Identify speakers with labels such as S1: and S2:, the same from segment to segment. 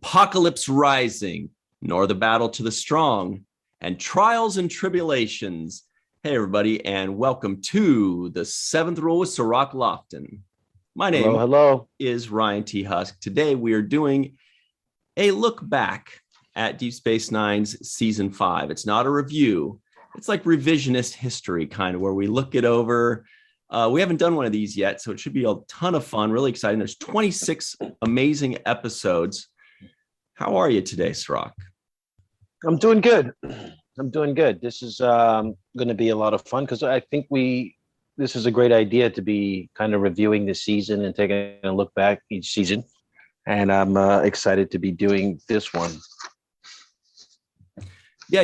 S1: Apocalypse Rising, nor the battle to the strong, and trials and tribulations. Hey, everybody, and welcome to the Seventh Rule with Cirroc Lofton. My name is Ryan T. Husk. Today, we are doing a look back at Deep Space Nine's Season 5. It's not a review. It's like revisionist history, kind of, where we look it over. We haven't done one of these yet, so it should be a ton of fun, really exciting. There's 26 amazing episodes. How are you today, Cirroc?
S2: I'm doing good. This is going to be a lot of fun because I think this is a great idea to be kind of reviewing the season and taking a look back each season. And I'm excited to be doing this one.
S1: Yeah,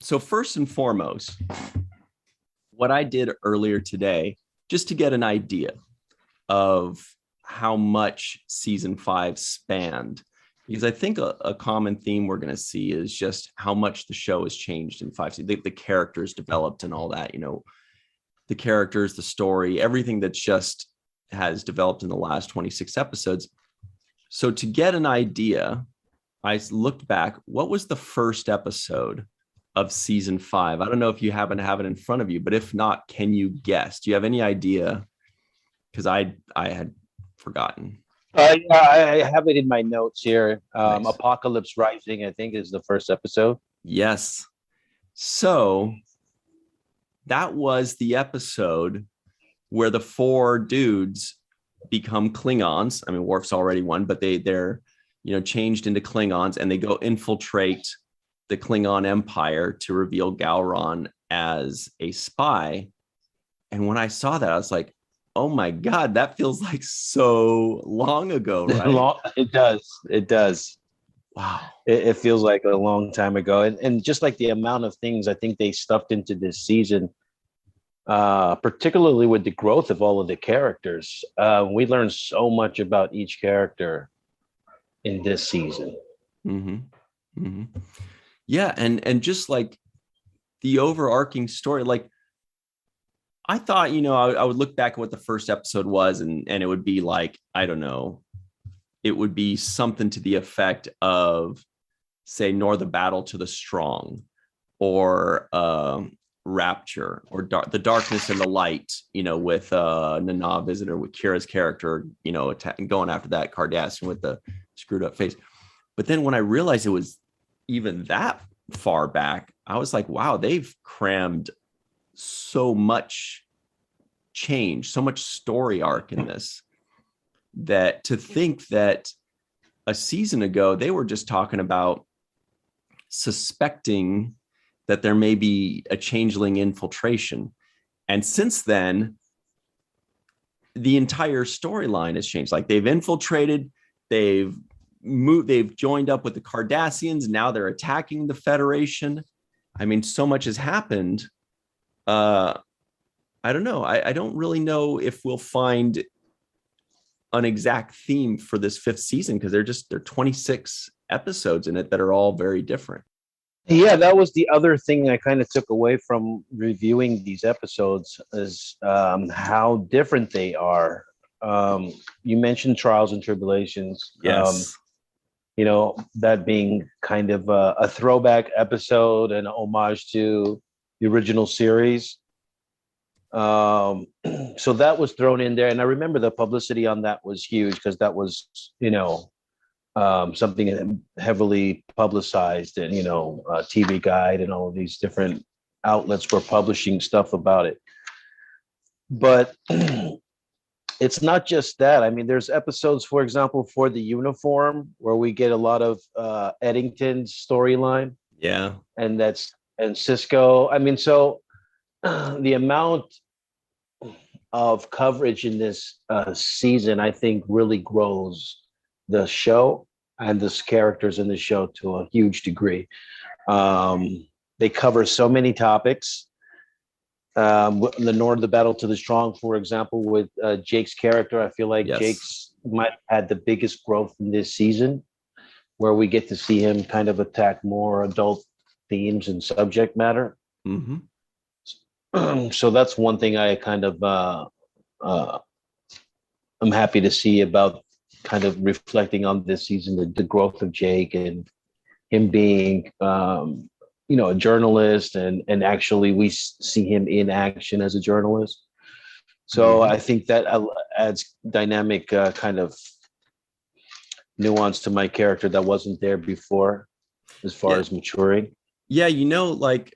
S1: so first and foremost, what I did earlier today, just to get an idea of how much season 5 spanned, because I think a common theme we're going to see is just how much the show has changed in 5 seasons. The characters developed and all that, the characters, the story, everything that's just has developed in the last 26 episodes. So to get an idea, I looked back, what was the first episode of season 5? I don't know if you happen to have it in front of you, but if not, can you guess? Do you have any idea? Because I had forgotten.
S2: I have it in my notes here.
S1: Nice.
S2: Apocalypse Rising, I think, is the first episode.
S1: Yes. So that was the episode where the 4 dudes become Klingons. I mean, Worf's already one, but they're changed into Klingons, and they go infiltrate the Klingon Empire to reveal Gowron as a spy. And when I saw that, I was like, oh my God, that feels like so long ago, right?
S2: It does.
S1: Wow.
S2: It feels like a long time ago. And just like the amount of things I think they stuffed into this season, particularly with the growth of all of the characters, we learned so much about each character in this season.
S1: Mm-hmm. Mm-hmm. Yeah, and just like the overarching story, like I thought, I would look back at what the first episode was, and it would be like, I don't know, it would be something to the effect of, say, nor the battle to the strong, or Rapture, or the darkness and the light, with Nana Visitor, with Kira's character, going after that Cardassian with the screwed up face. But then when I realized it was even that far back, I was like, wow, they've crammed so much change, so much story arc in this, that to think that a season ago they were just talking about suspecting that there may be a changeling infiltration, and since then the entire storyline has changed. Like, they've infiltrated, they've joined up with the Cardassians, now they're attacking the Federation. I mean, so much has happened. I don't know. I don't really know if we'll find an exact theme for this 5th season, because there are 26 episodes in it that are all very different.
S2: Yeah, that was the other thing I kind of took away from reviewing these episodes, is how different they are. You mentioned Trials and Tribulations.
S1: Yes.
S2: That being kind of a throwback episode and an homage to the original series. So that was thrown in there. And I remember the publicity on that was huge, because that was, something heavily publicized, and, TV Guide and all of these different outlets were publishing stuff about it. But it's not just that. I mean, there's episodes, for example, for the uniform, where we get a lot of Eddington's storyline.
S1: Yeah.
S2: And Sisko. I mean, so the amount of coverage in this season, I think, really grows the show and the characters in the show to a huge degree. They cover so many topics. The Nor the Battle to the Strong, for example, with Jake's character, I feel like
S1: Yes.
S2: Jake's might have had the biggest growth in this season, where we get to see him kind of attack more adult themes and subject matter.
S1: Mm-hmm.
S2: So that's one thing I kind of I'm happy to see about kind of reflecting on this season, the growth of Jake and him being, a journalist, and actually we see him in action as a journalist. So I think that adds dynamic kind of nuance to my character that wasn't there before, as far as maturing.
S1: Yeah, like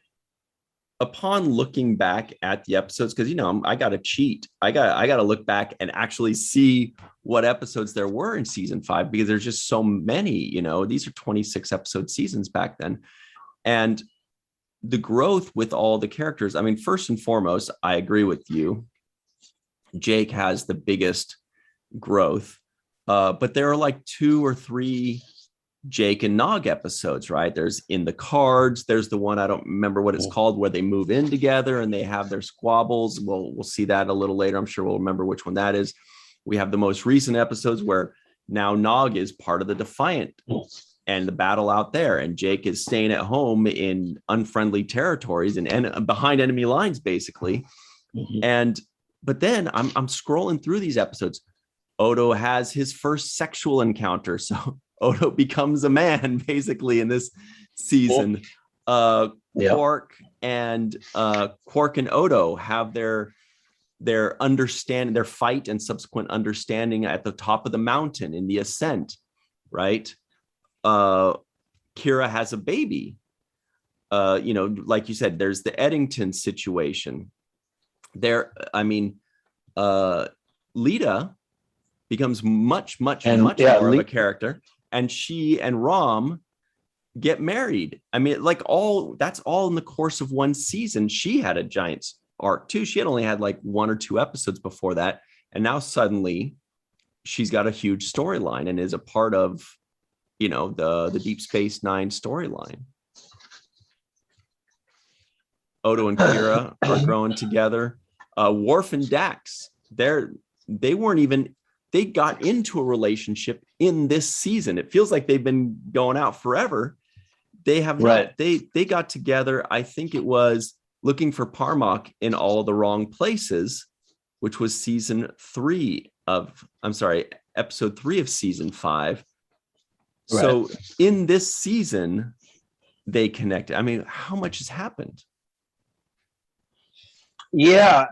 S1: upon looking back at the episodes, because I got to cheat. I got to look back and actually see what episodes there were in season 5, because there's just so many. These are 26 episode seasons back then, and the growth with all the characters. I mean, first and foremost, I agree with you. Jake has the biggest growth, but there are like 2 or 3 Jake and Nog episodes, right? There's In the Cards. There's the one, I don't remember what it's called, where they move in together and they have their squabbles. We'll see that a little later. I'm sure we'll remember which one that is. We have the most recent episodes where now Nog is part of the Defiant and the battle out there, and Jake is staying at home in unfriendly territories and behind enemy lines, basically. But then I'm scrolling through these episodes. Odo has his first sexual encounter, so Odo becomes a man basically in this season. Quark and Odo have their understanding, their fight and subsequent understanding at the top of the mountain in the ascent, right? Kira has a baby. Like you said, there's the Eddington situation. Lita becomes much more of a character, and she and Rom get married. I mean, that's all in the course of one season. She had a giant arc too. She had only had like 1 or 2 episodes before that, and now suddenly she's got a huge storyline and is a part of the Deep Space Nine storyline. Odo and Kira are growing together. Worf and Dax, they got into a relationship in this season. It feels like they've been going out forever. They have not. They got together. I think it was looking for Parmok in all the wrong places, which was episode 3 of season 5. So in this season, they connected. I mean, how much has happened?
S2: Yeah.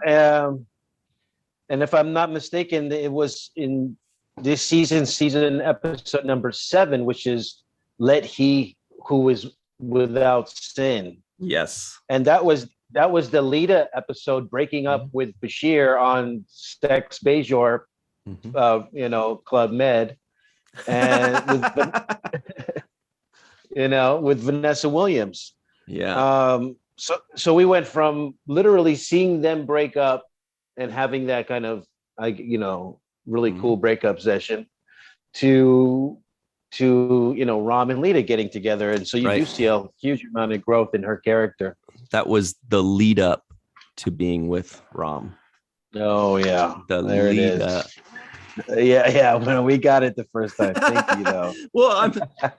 S2: And if I'm not mistaken, it was in this season episode number 7, which is Let He Who Is Without Sin.
S1: Yes.
S2: And that was the Lita episode, breaking up with Bashir on Stex Bajor, Club Med. And with Vanessa Williams.
S1: Yeah.
S2: So we went from literally seeing them break up and having that kind of really cool breakup session to Rom and Lita getting together, and so you do see a huge amount of growth in her character.
S1: That was the lead up to being with Rom.
S2: Oh yeah,
S1: there it is.
S2: Yeah. When we got it the first time, thank you though.
S1: Well,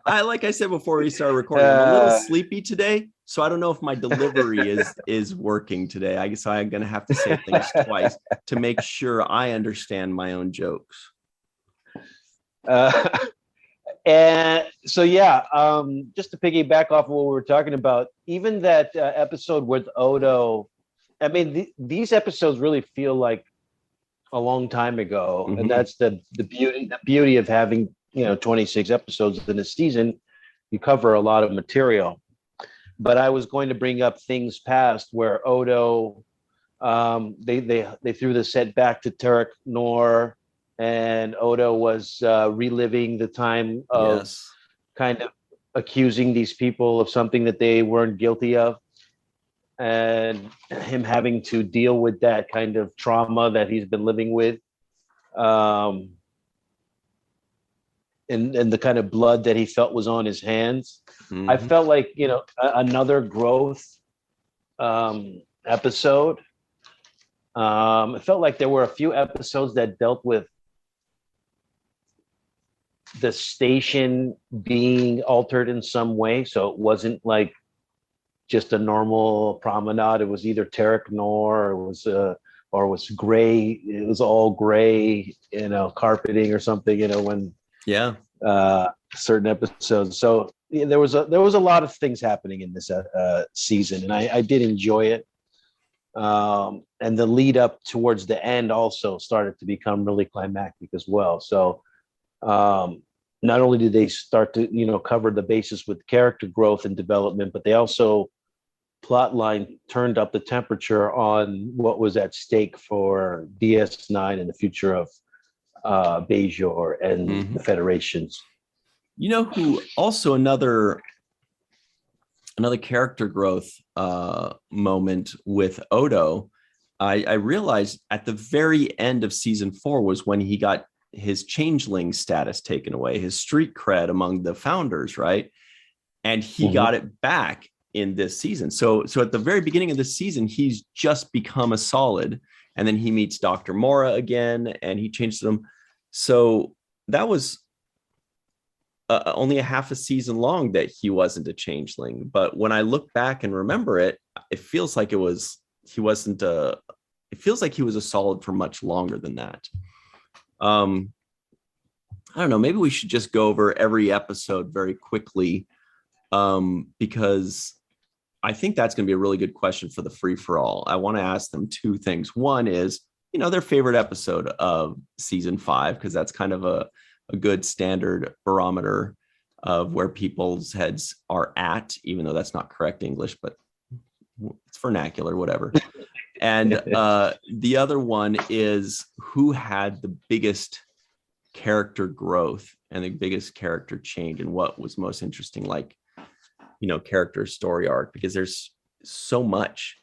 S1: I like I said before we started recording, I'm a little sleepy today, so I don't know if my delivery is working today. I guess I'm gonna have to say things twice to make sure I understand my own jokes.
S2: And so just to piggyback off of what we were talking about, even that episode with Odo, I mean, these episodes really feel like a long time ago, and that's the beauty of having 26 episodes in a season. You cover a lot of material. But I was going to bring up things past where Odo, they threw the set back to Turek Nor, and Odo was reliving the time of kind of accusing these people of something that they weren't guilty of, and him having to deal with that kind of trauma that he's been living with, and the kind of blood that he felt was on his hands. I felt like another growth episode. It felt like there were a few episodes that dealt with the station being altered in some way, so it wasn't like just a normal promenade. It was either Tarek Nor, or it was or was gray. It was all gray, carpeting or something, when certain episodes. So yeah, there was a lot of things happening in this season, and I did enjoy it. And the lead up towards the end also started to become really climactic as well. So not only did they start to cover the basis with character growth and development, but they also plotline turned up the temperature on what was at stake for DS9 and the future of Bajor and the Federations.
S1: Who also another character growth moment with Odo, I realized at the very end of season 4 was when he got his changeling status taken away, his street cred among the founders, right? And he got it back in this season. So at the very beginning of the season, he's just become a solid, and then he meets Dr. Mora again, and he changes them. So that was only a half a season long that he wasn't a changeling. But when I look back and remember it, it feels like he was a solid for much longer than that. I don't know, maybe we should just go over every episode very quickly, because I think that's going to be a really good question for the free-for-all. I want to ask them two things. One is, their favorite episode of season 5, because that's kind of a good standard barometer of where people's heads are at, even though that's not correct English, but it's vernacular, whatever. And the other one is who had the biggest character growth and the biggest character change, and what was most interesting, like, character story arc, because there's so much.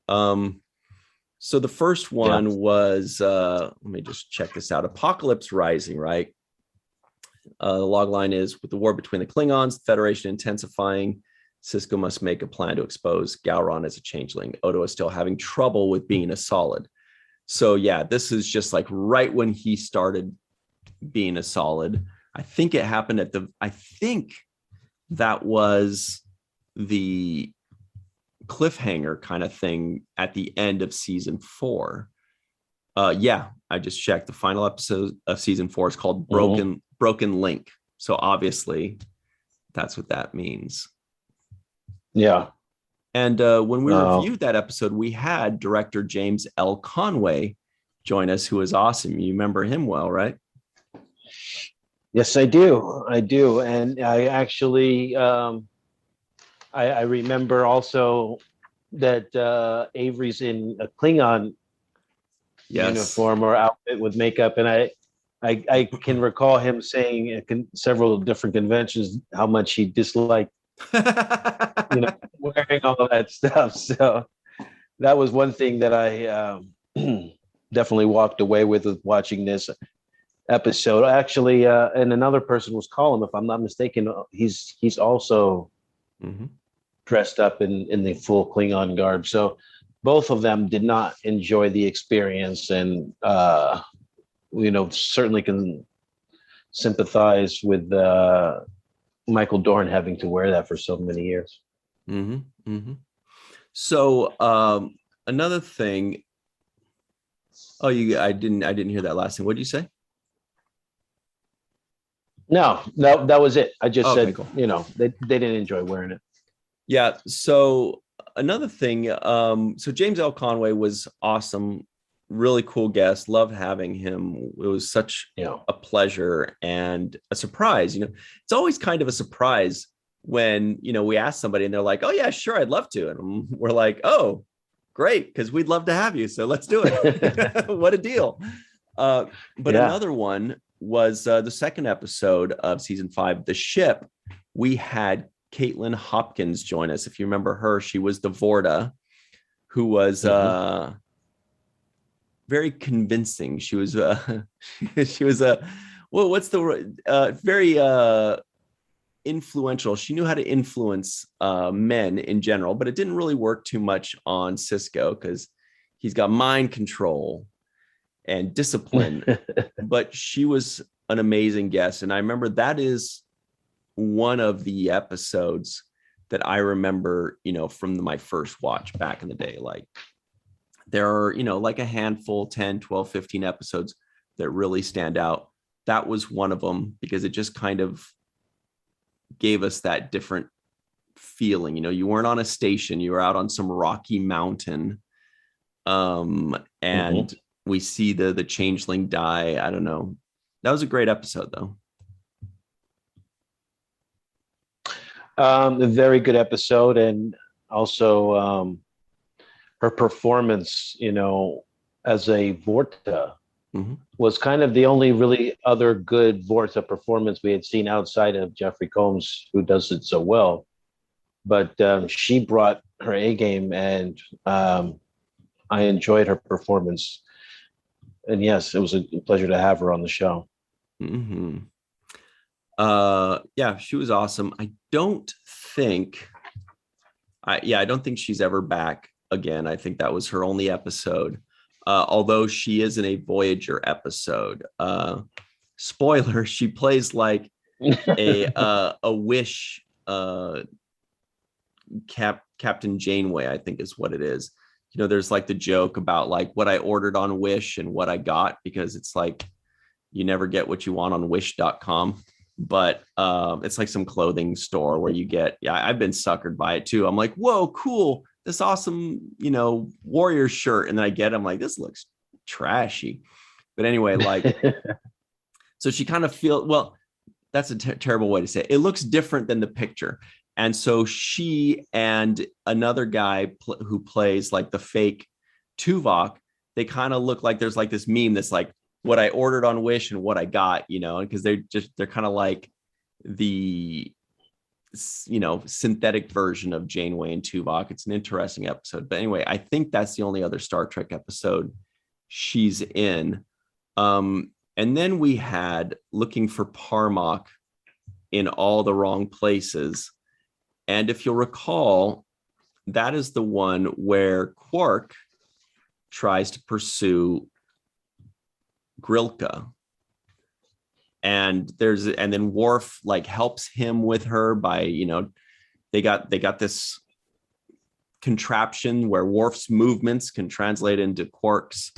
S1: So the first one was, let me just check this out. Apocalypse Rising, right? The log line is, with the war between the Klingons, the Federation intensifying, Sisko must make a plan to expose Gowron as a changeling. Odo is still having trouble with being a solid. So yeah, this is just like right when he started being a solid. I think it happened I think that was the cliffhanger kind of thing at the end of season 4. I just checked. The final episode of season 4 is called Broken Link. So obviously that's what that means.
S2: Yeah.
S1: And when we reviewed that episode, we had director James L. Conway join us, who was awesome. You remember him well, right?
S2: Yes, I do. And I actually, I remember also that Avery's in a Klingon uniform or outfit with makeup. And I can recall him saying at several different conventions how much he disliked wearing all that stuff. So that was one thing that I definitely walked away with watching this episode. Actually, and another person was Colin, if I'm not mistaken. He's also dressed up in the full Klingon garb. So both of them did not enjoy the experience, and certainly can sympathize with Michael Dorn having to wear that for so many years.
S1: So another thing. Oh, I didn't hear that last thing. What did you say?
S2: No, that was it. I just said,
S1: cool.
S2: They didn't enjoy wearing it.
S1: Yeah. So another thing. So James L. Conway was awesome. Really cool guest. Loved having him. It was such a pleasure and a surprise. It's always kind of a surprise when, we ask somebody and they're like, oh yeah, sure, I'd love to. And we're like, oh, great, because we'd love to have you. So let's do it. What a deal. But another one was the second episode of season 5, The Ship. We had Caitlin Hopkins join us. If you remember her, she was the Vorta, who was very convincing. She was very influential. She knew how to influence men in general, but it didn't really work too much on Sisko because he's got mind control and discipline. But she was an amazing guest, and I remember that is one of the episodes that I remember, from my first watch back in the day. Like, there are, like a handful, 10, 12, 15 episodes that really stand out. That was one of them because it just kind of gave us that different feeling. You weren't on a station, you were out on some rocky mountain. And we see the changeling die. I don't know. That was a great episode though.
S2: A very good episode, and also her performance, as a Vorta was kind of the only really other good Vorta performance we had seen outside of Jeffrey Combs, who does it so well. But she brought her A game, and I enjoyed her performance. And yes, it was a pleasure to have her on the show.
S1: Yeah, she was awesome. I don't think she's ever back again. I think that was her only episode. Although she is in a Voyager episode. Spoiler, she plays like a Wish Captain Janeway, I think is what it is. There's like the joke about like what I ordered on Wish and what I got, because it's like you never get what you want on wish.com. But it's like some clothing store where you get, I've been suckered by it too. I'm like, whoa, cool, this awesome, warrior shirt. And then I get it, I'm like, this looks trashy. But anyway, like, so she kind of well, that's a terrible way to say it. It looks different than the picture. And so she and another guy who plays like the fake Tuvok, they kind of look like there's like this meme that's like what I ordered on Wish and what I got, because they're kind of like the, synthetic version of Janeway and Tuvok. It's an interesting episode. But anyway, I think that's the only other Star Trek episode she's in. And then we had Looking for Parmok in All the Wrong Places. And if you'll recall, that is the one where Quark tries to pursue Grilka. And then Worf like helps him with her by, they got this contraption where Worf's movements can translate into Quark's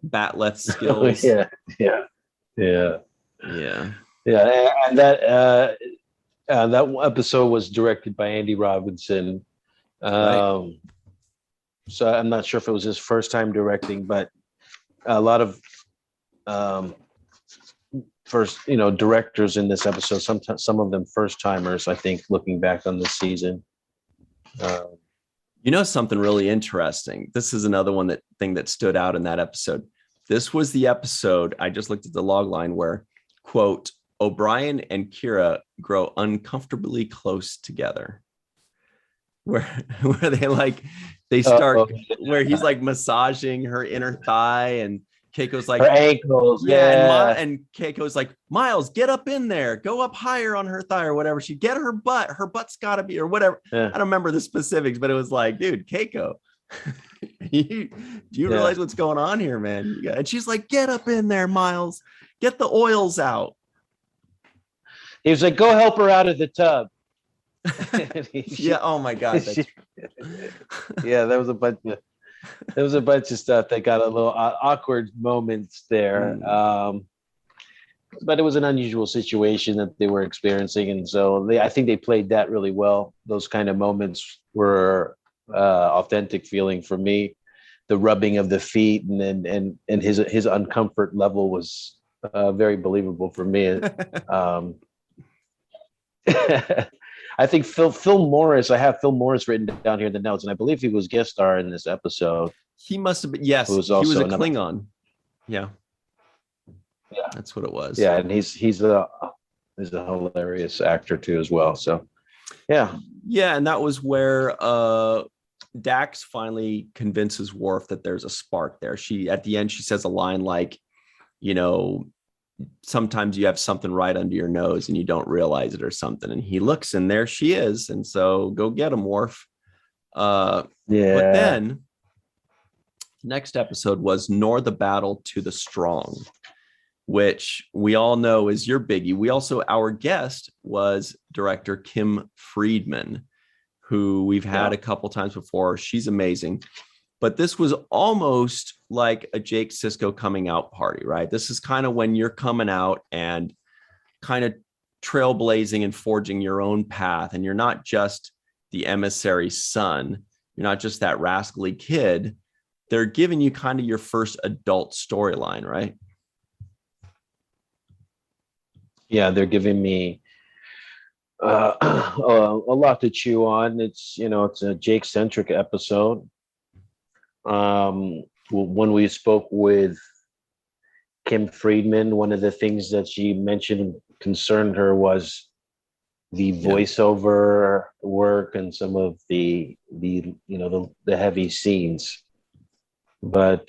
S1: Batleth skills.
S2: Yeah. And that episode was directed by Andy Robinson. Right. So I'm not sure if it was his first time directing, but a lot of first, directors in this episode, sometimes some of them first timers, I think, looking back on this season.
S1: Something really interesting. This is another thing that stood out in that episode. This was the episode, I just looked at the log line where, quote, O'Brien and Kira grow uncomfortably close together. Where they start where he's like massaging her inner thigh and Keiko's like
S2: her ankles.
S1: And Keiko's like, Miles, get up in there, go up higher on her thigh or whatever. She get her butt's gotta be, or whatever. I don't remember the specifics, but it was like, dude, Keiko, do you realize what's going on here, man? And she's like, get up in there, Miles, get the oils out.
S2: He was like, go help her out of the tub.
S1: Yeah. Oh my God.
S2: Yeah, there was a bunch of stuff that got a little awkward moments there. But it was an unusual situation that they were experiencing, and so I think they played that really well. Those kind of moments were authentic feeling for me. The rubbing of the feet and his uncomfort level was very believable for me. I think Phil Morris, I have Phil Morris written down here in the notes, and I believe he was guest star in this episode.
S1: He must have been, yes. He was a Klingon. Yeah. That's what it was.
S2: Yeah, and he's a hilarious actor too as well. So yeah.
S1: And that was where Dax finally convinces Worf that there's a spark there. At the end, she says a line like, sometimes you have something right under your nose and you don't realize it or something. And he looks and there she is. And so go get him, Worf. But then next episode was Nor the Battle to the Strong, which we all know is your biggie. Our guest was director Kim Friedman, who we've had a couple times before. She's amazing. But this was almost like a Jake Sisko coming out party, right? This is kind of when you're coming out and kind of trailblazing and forging your own path. And you're not just the emissary's son. You're not just that rascally kid. They're giving you kind of your first adult storyline, right?
S2: Yeah, they're giving me a lot to chew on. It's, it's a Jake centric episode. When we spoke with Kim Friedman, one of the things that she mentioned concerned her was the voiceover work and some of the heavy scenes. But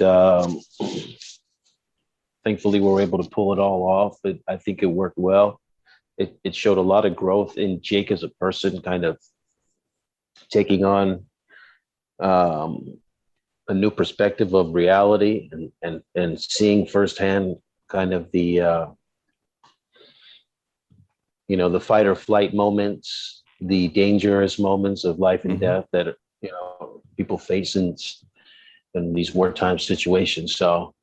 S2: thankfully, we were able to pull it all off. I think it worked well. It showed a lot of growth in Jake as a person, kind of taking on a new perspective of reality and seeing firsthand kind of the the fight or flight moments, the dangerous moments of life and death that people face in these wartime situations. So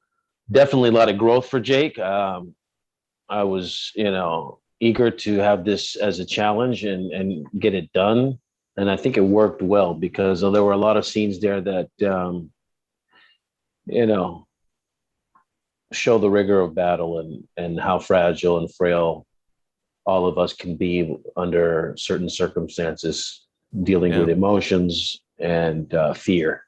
S2: definitely a lot of growth for Jake. I was eager to have this as a challenge and get it done. And I think it worked well because there were a lot of scenes there that, show the rigor of battle and how fragile and frail all of us can be under certain circumstances, dealing with emotions and fear.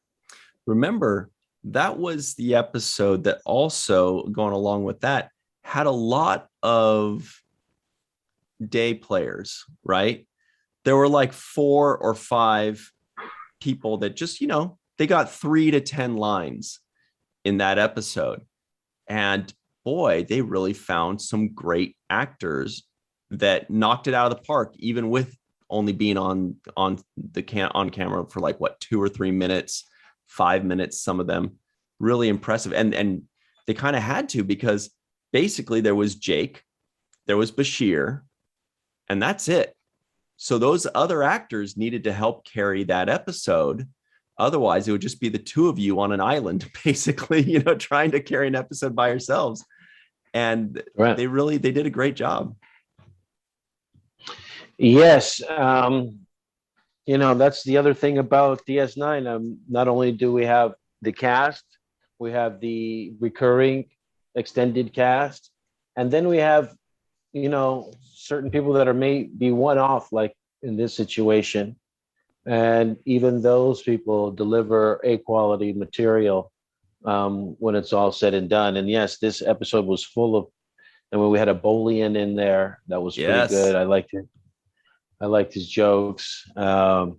S1: Remember, that was the episode that also, going along with that, had a lot of day players, right? There were like 4 or 5 people that just, they got 3 to 10 lines in that episode. And boy, they really found some great actors that knocked it out of the park, even with only being on camera for like 2 or 3 minutes, 5 minutes, some of them. Really impressive. And they kind of had to, because basically there was Jake, there was Bashir, and that's it. So those other actors needed to help carry that episode. Otherwise, it would just be the 2 of you on an island, basically, trying to carry an episode by yourselves. And right. They did a great job.
S2: Yes. That's the other thing about DS9. Not only do we have the cast, we have the recurring extended cast, and then we have, certain people that are maybe one-off, like in this situation. And even those people deliver A-quality material when it's all said and done. And yes, this episode was full of, and when we had a Bolian in there, that was pretty good. I liked it. I liked his jokes. And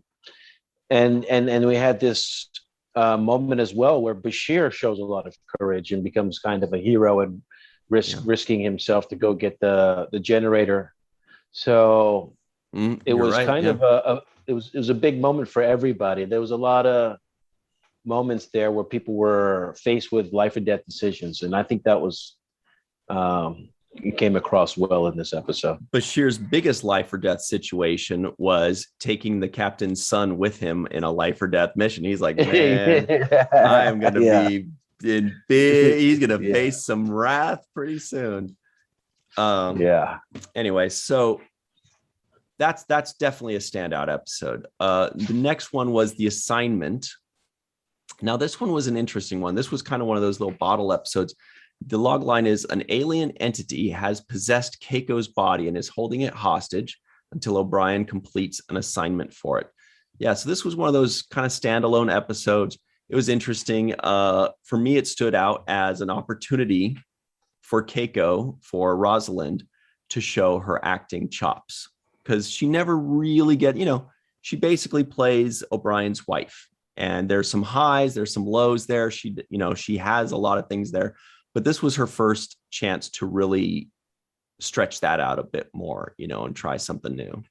S2: we had this moment as well where Bashir shows a lot of courage and becomes kind of a hero and risking himself to go get the generator. So it was kind of it was a big moment for everybody. There was a lot of moments there where people were faced with life or death decisions, and I think that was it came across well in this episode.
S1: Bashir's biggest life or death situation was taking the captain's son with him in a life or death mission. He's like, man, I am going to be in big. He's going to face some wrath pretty soon. Anyway, so that's definitely a standout episode. The next one was The Assignment. Now, this one was an interesting one. This was kind of one of those little bottle episodes. The log line is: an alien entity has possessed Keiko's body and is holding it hostage until O'Brien completes an assignment for it. Yeah, so this was one of those kind of standalone episodes. It was interesting. For me, it stood out as an opportunity for Keiko, for Rosalind, to show her acting chops, because she never really she basically plays O'Brien's wife, and there's some highs, there's some lows there. She has a lot of things there. But this was her first chance to really stretch that out a bit more, and try something new.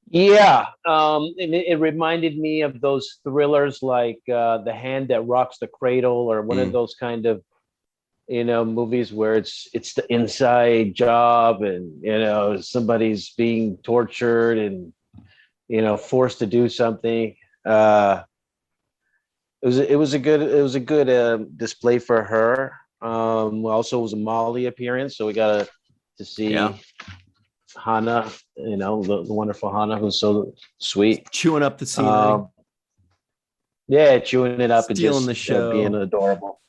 S2: Yeah. It reminded me of those thrillers like The Hand That Rocks the Cradle, or one of those kind of, movies where it's the inside job and, somebody's being tortured and, forced to do something. Uh, it was a good display for her. Also, it was a Molly appearance, so we got to see Hannah, the wonderful Hannah, who's so sweet,
S1: chewing up the scenery.
S2: Yeah, chewing it up
S1: Stealing
S2: and
S1: the
S2: just
S1: show.
S2: being adorable.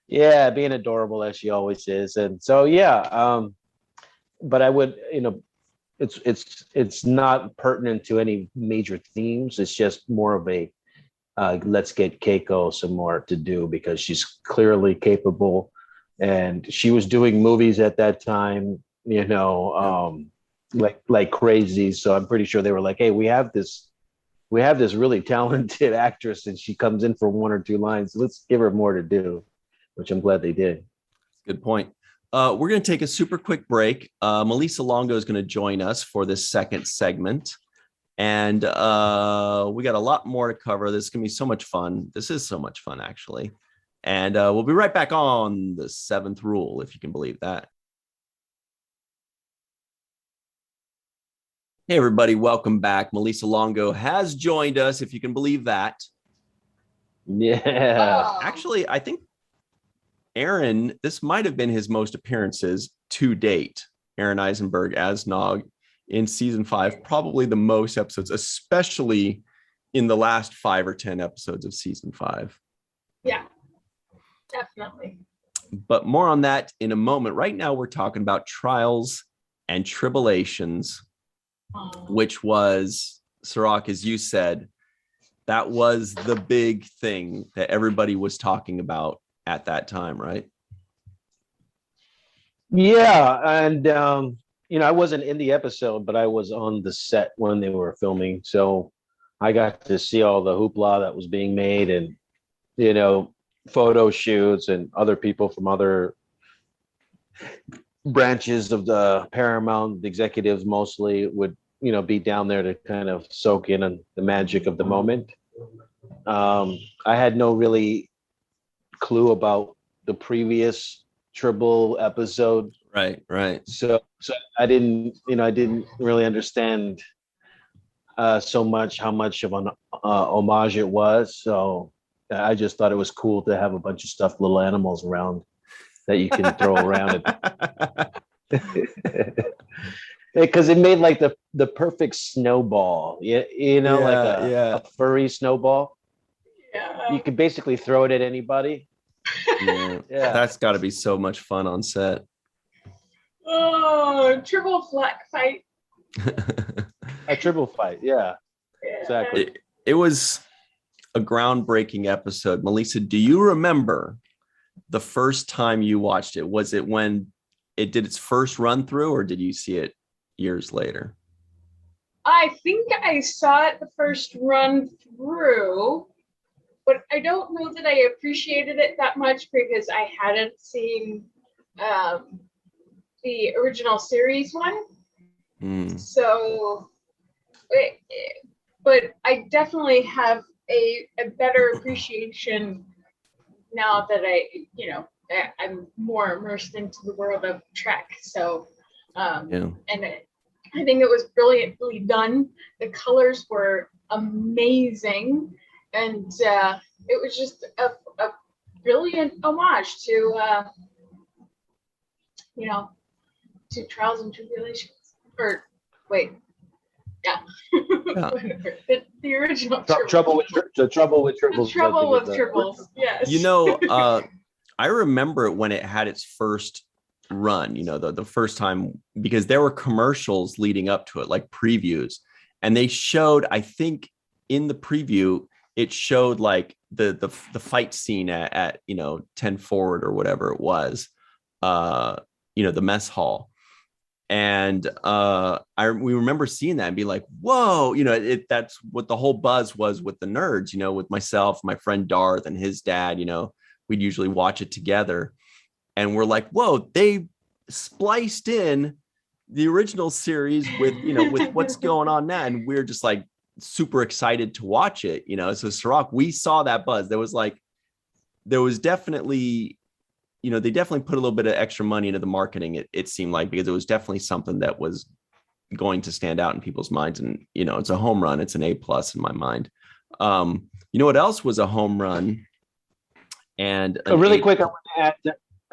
S2: Yeah, being adorable as she always is, and so but I would, it's not pertinent to any major themes. It's just more of a let's get Keiko some more to do because she's clearly capable, and she was doing movies at that time, like crazy. So I'm pretty sure they were like, "Hey, we have this really talented actress, and she comes in for one or two lines. Let's give her more to do," which I'm glad they did.
S1: Good point. We're going to take a super quick break. Malissa Longo is going to join us for this second segment. And we got a lot more to cover. This is going to be so much fun. This is so much fun, actually. And we'll be right back on the seventh rule, if you can believe that. Hey, everybody. Welcome back. Malissa Longo has joined us, if you can believe that.
S2: Yeah.
S1: Actually, I think Aaron, this might have been his most appearances to date. Aaron Eisenberg as Nog in season 5, probably the most episodes, especially in the last 5 or 10 episodes of season 5.
S3: Yeah, definitely.
S1: But more on that in a moment. Right now, we're talking about Trials and Tribulations, which was, Cirroc, as you said, that was the big thing that everybody was talking about at that time, right?
S2: Yeah, and I wasn't in the episode, but I was on the set when they were filming, so I got to see all the hoopla that was being made, and photo shoots, and other people from other branches of the Paramount, the executives mostly, would be down there to kind of soak in on the magic of the moment. I had no really clue about the previous Tribble episode,
S1: right.
S2: So I didn't really understand so much how much of an homage it was. So I just thought it was cool to have a bunch of stuffed little animals around that you can throw around it. Because it made like the perfect snowball, like a furry snowball.
S3: Yeah.
S2: You could basically throw it at anybody.
S1: Yeah. That's got to be so much fun on set.
S3: Oh, triple flat fight.
S2: A triple fight, yeah. Exactly.
S1: It was a groundbreaking episode. Malissa, do you remember the first time you watched it? Was it when it did its first run through, or did you see it years later?
S3: I think I saw it the first run through, but I don't know that I appreciated it that much because I hadn't seen the original series one. So, but I definitely have a better appreciation now that I'm more immersed into the world of Trek. So, and I think it was brilliantly done. The colors were amazing, and it was just a brilliant homage to to Trials and Tribulations. Or wait, yeah. The original
S2: Trouble with Tribbles.
S3: Trouble with Tribbles. Yes.
S1: I remember it when it had its first run, the first time, because there were commercials leading up to it, like previews, and they showed, I think in the preview it showed like the fight scene at 10 forward or whatever it was, the mess hall, and we remember seeing that and be like, whoa, that's what the whole buzz was with the nerds, with myself, my friend Darth, and his dad. We'd usually watch it together. And we're like, whoa, they spliced in the original series with what's going on now. And we're just like super excited to watch it, So Cirroc, we saw that buzz. There was definitely, they definitely put a little bit of extra money into the marketing, it seemed like, because it was definitely something that was going to stand out in people's minds. And, it's a home run. It's an A+ in my mind. You know what else was a home run? And
S2: really quick, I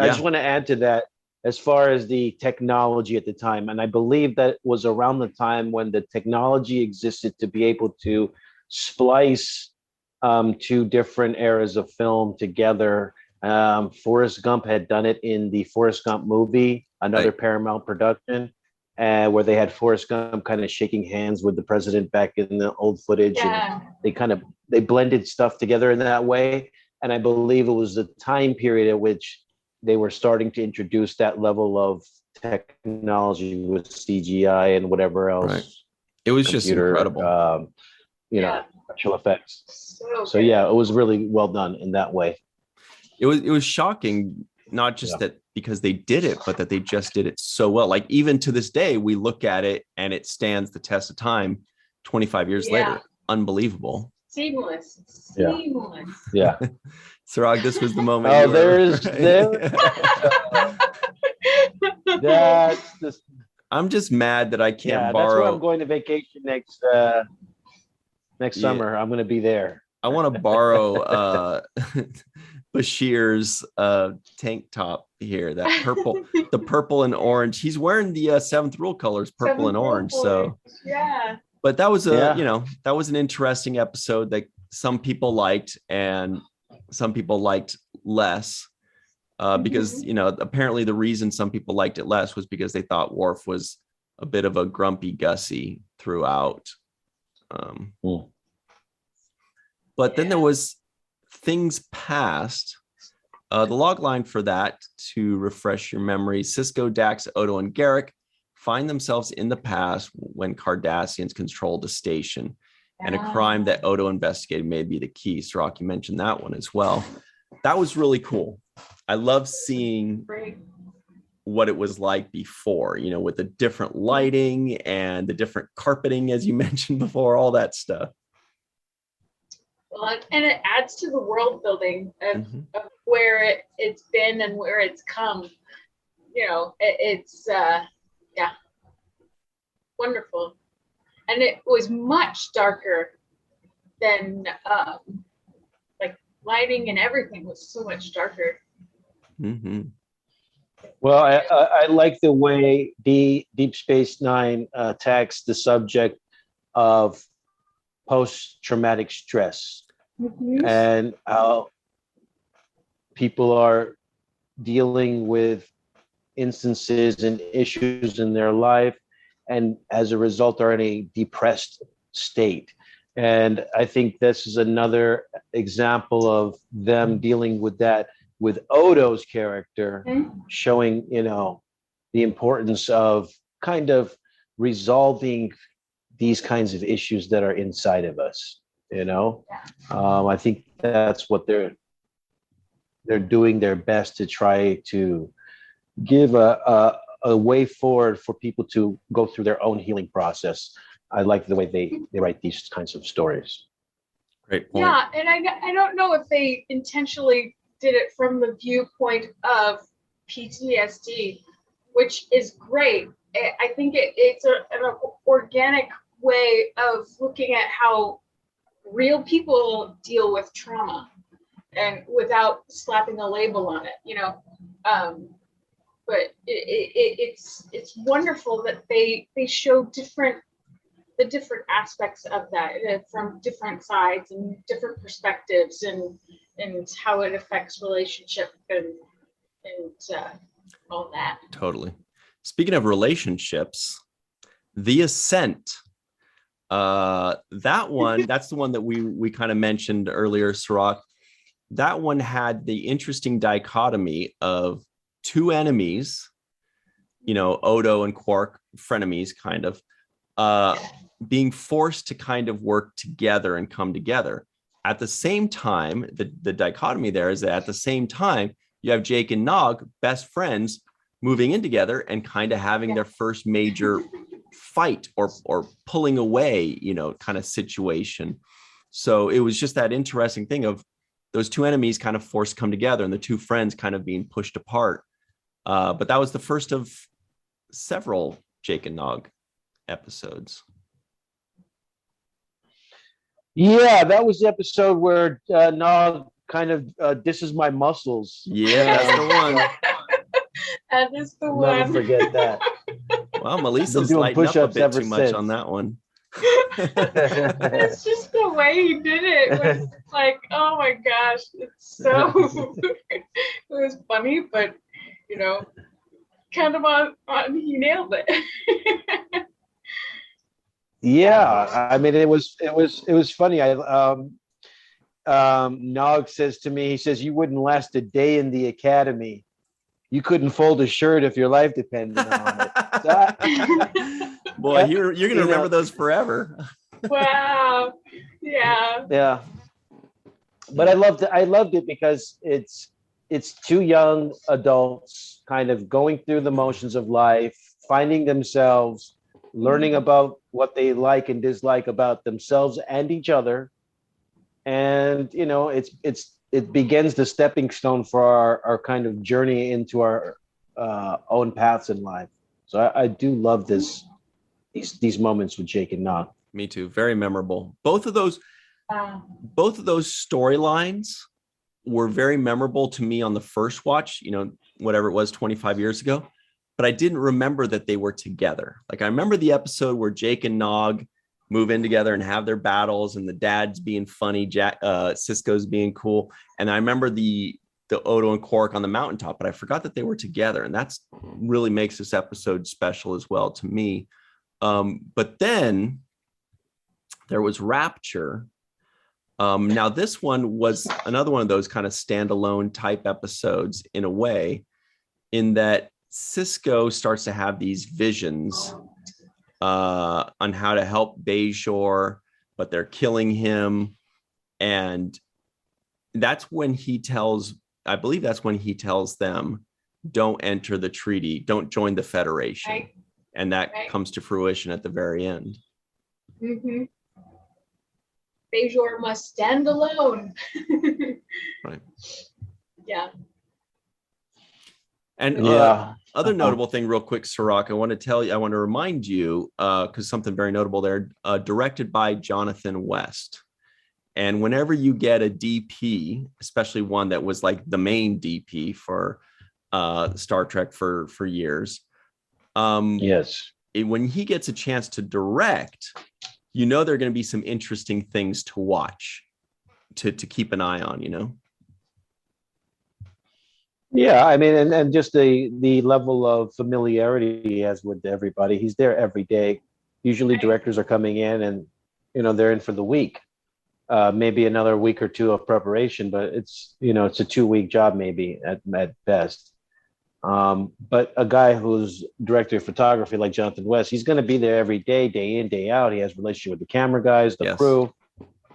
S2: just want to add to that as far as the technology at the time. And I believe that was around the time when the technology existed to be able to splice two different eras of film together. Forrest Gump had done it in the Forrest Gump movie, another Paramount production, where they had Forrest Gump kind of shaking hands with the president back in the old footage. And they blended stuff together in that way. And I believe it was the time period at which they were starting to introduce that level of technology with CGI and whatever else.
S1: Right. It was just incredible.
S2: Special effects. So yeah, it was really well done in that way.
S1: It was shocking, not just that because they did it, but that they just did it so well. Like even to this day, we look at it and it stands the test of time 25 years later. Unbelievable.
S3: Seamless.
S2: Yeah.
S1: Cirroc, this was the moment.
S2: That's just.
S1: I'm just mad that I can't borrow.
S2: That's where I'm going to vacation next summer. I'm going to be there.
S1: I want to borrow Bashir's tank top here. That purple, the purple and orange. He's wearing the seventh rule colors, purple and orange. So but that was that was an interesting episode that some people liked and some people liked less because apparently the reason some people liked it less was because they thought Worf was a bit of a grumpy Gussie throughout. But then there was things past. The log line for that, to refresh your memory: Sisko, Dax, Odo, and Garrick find themselves in the past when Cardassians controlled a station, and a crime that Odo investigated may be the key. Cirroc, you mentioned that one as well. That was really cool. I love seeing what it was like before, with the different lighting and the different carpeting, as you mentioned before, all that stuff.
S3: Well, and it adds to the world building of where it's been and where it's come. It's wonderful. And it was much darker than lighting and everything was so much darker.
S2: Well, I like the way Deep Space Nine attacks the subject of post-traumatic stress and how people are dealing with instances and issues in their life, and as a result are in a depressed state. And I think this is another example of them dealing with that with Odo's character, showing, the importance of kind of resolving these kinds of issues that are inside of us. I think that's what they're doing their best to try to give a way forward for people to go through their own healing process. I like the way they write these kinds of stories.
S1: Great point.
S3: Yeah, and I don't know if they intentionally did it from the viewpoint of PTSD, which is great. I think it's an organic way of looking at how real people deal with trauma, and without slapping a label on it, but it's wonderful that they show the different aspects of that from different sides and different perspectives, and how it affects relationship and all that.
S1: Totally. Speaking of relationships, The Ascent. That one, that's the one that we kind of mentioned earlier, Cirroc. That one had the interesting dichotomy of two enemies, Odo and Quark, frenemies kind of, being forced to kind of work together and come together. At the same time, the dichotomy there is that at the same time, you have Jake and Nog, best friends, moving in together and kind of having their first major fight or pulling away, kind of situation. So it was just that interesting thing of those two enemies kind of forced to come together and the two friends kind of being pushed apart. But that was the first of several Jake and Nog episodes.
S2: Yeah, that was the episode where Nog kind of disses my muscles.
S1: Yeah, that's the one.
S3: That is the
S2: I'll
S3: one.
S2: never forget that.
S1: Well,
S2: Been
S1: Melissa's
S2: doing
S1: lighting up a
S2: push-ups
S1: bit
S2: ever
S1: too much on
S2: since.
S1: that one.
S3: It's just the way he did it was like, oh my gosh, it's so it was funny, but kind of on he nailed it.
S2: Yeah, I mean, it was funny. Nog says to me, he says, "You wouldn't last a day in the academy. You couldn't fold a shirt if your life depended on it." So
S1: Boy, you're gonna remember those forever.
S3: Wow. Yeah.
S2: Yeah, but I loved it because it's two young adults kind of going through the motions of life, finding themselves, learning about what they like and dislike about themselves and each other. And it begins the stepping stone for our kind of journey into our own paths in life. So I do love these moments with Jake and Nog.
S1: Me too. Very memorable. Both of those storylines were very memorable to me on the first watch, whatever it was 25 years ago. But I didn't remember that they were together. Like I remember the episode where Jake and Nog move in together and have their battles, and the dad's being funny, Sisko's being cool. And I remember the Odo and Quark on the mountaintop, but I forgot that they were together. And that's really makes this episode special as well to me. But then there was Rapture. Now this one was another one of those kind of standalone type episodes in a way, in that Sisko starts to have these visions on how to help Bajor, but they're killing him. And that's when he tells them, don't enter the treaty, don't join the Federation. Right. And that comes to fruition at the very end.
S3: Mm-hmm. Bajor must stand alone.
S1: Right.
S3: Yeah.
S1: And other notable thing real quick, Cirroc, I want to remind you, because something very notable there, directed by Jonathan West. And whenever you get a DP, especially one that was like the main DP for Star Trek for years.
S2: Yes.
S1: When he gets a chance to direct, there are going to be some interesting things to watch, to keep an eye on,
S2: Yeah, I mean, and just the level of familiarity he has with everybody. He's there every day. Usually directors are coming in and, they're in for the week. Maybe another week or two of preparation, but it's a 2-week job maybe at best. But a guy who's director of photography like Jonathan West, he's going to be there every day, day in, day out. He has a relationship with the camera guys, the crew.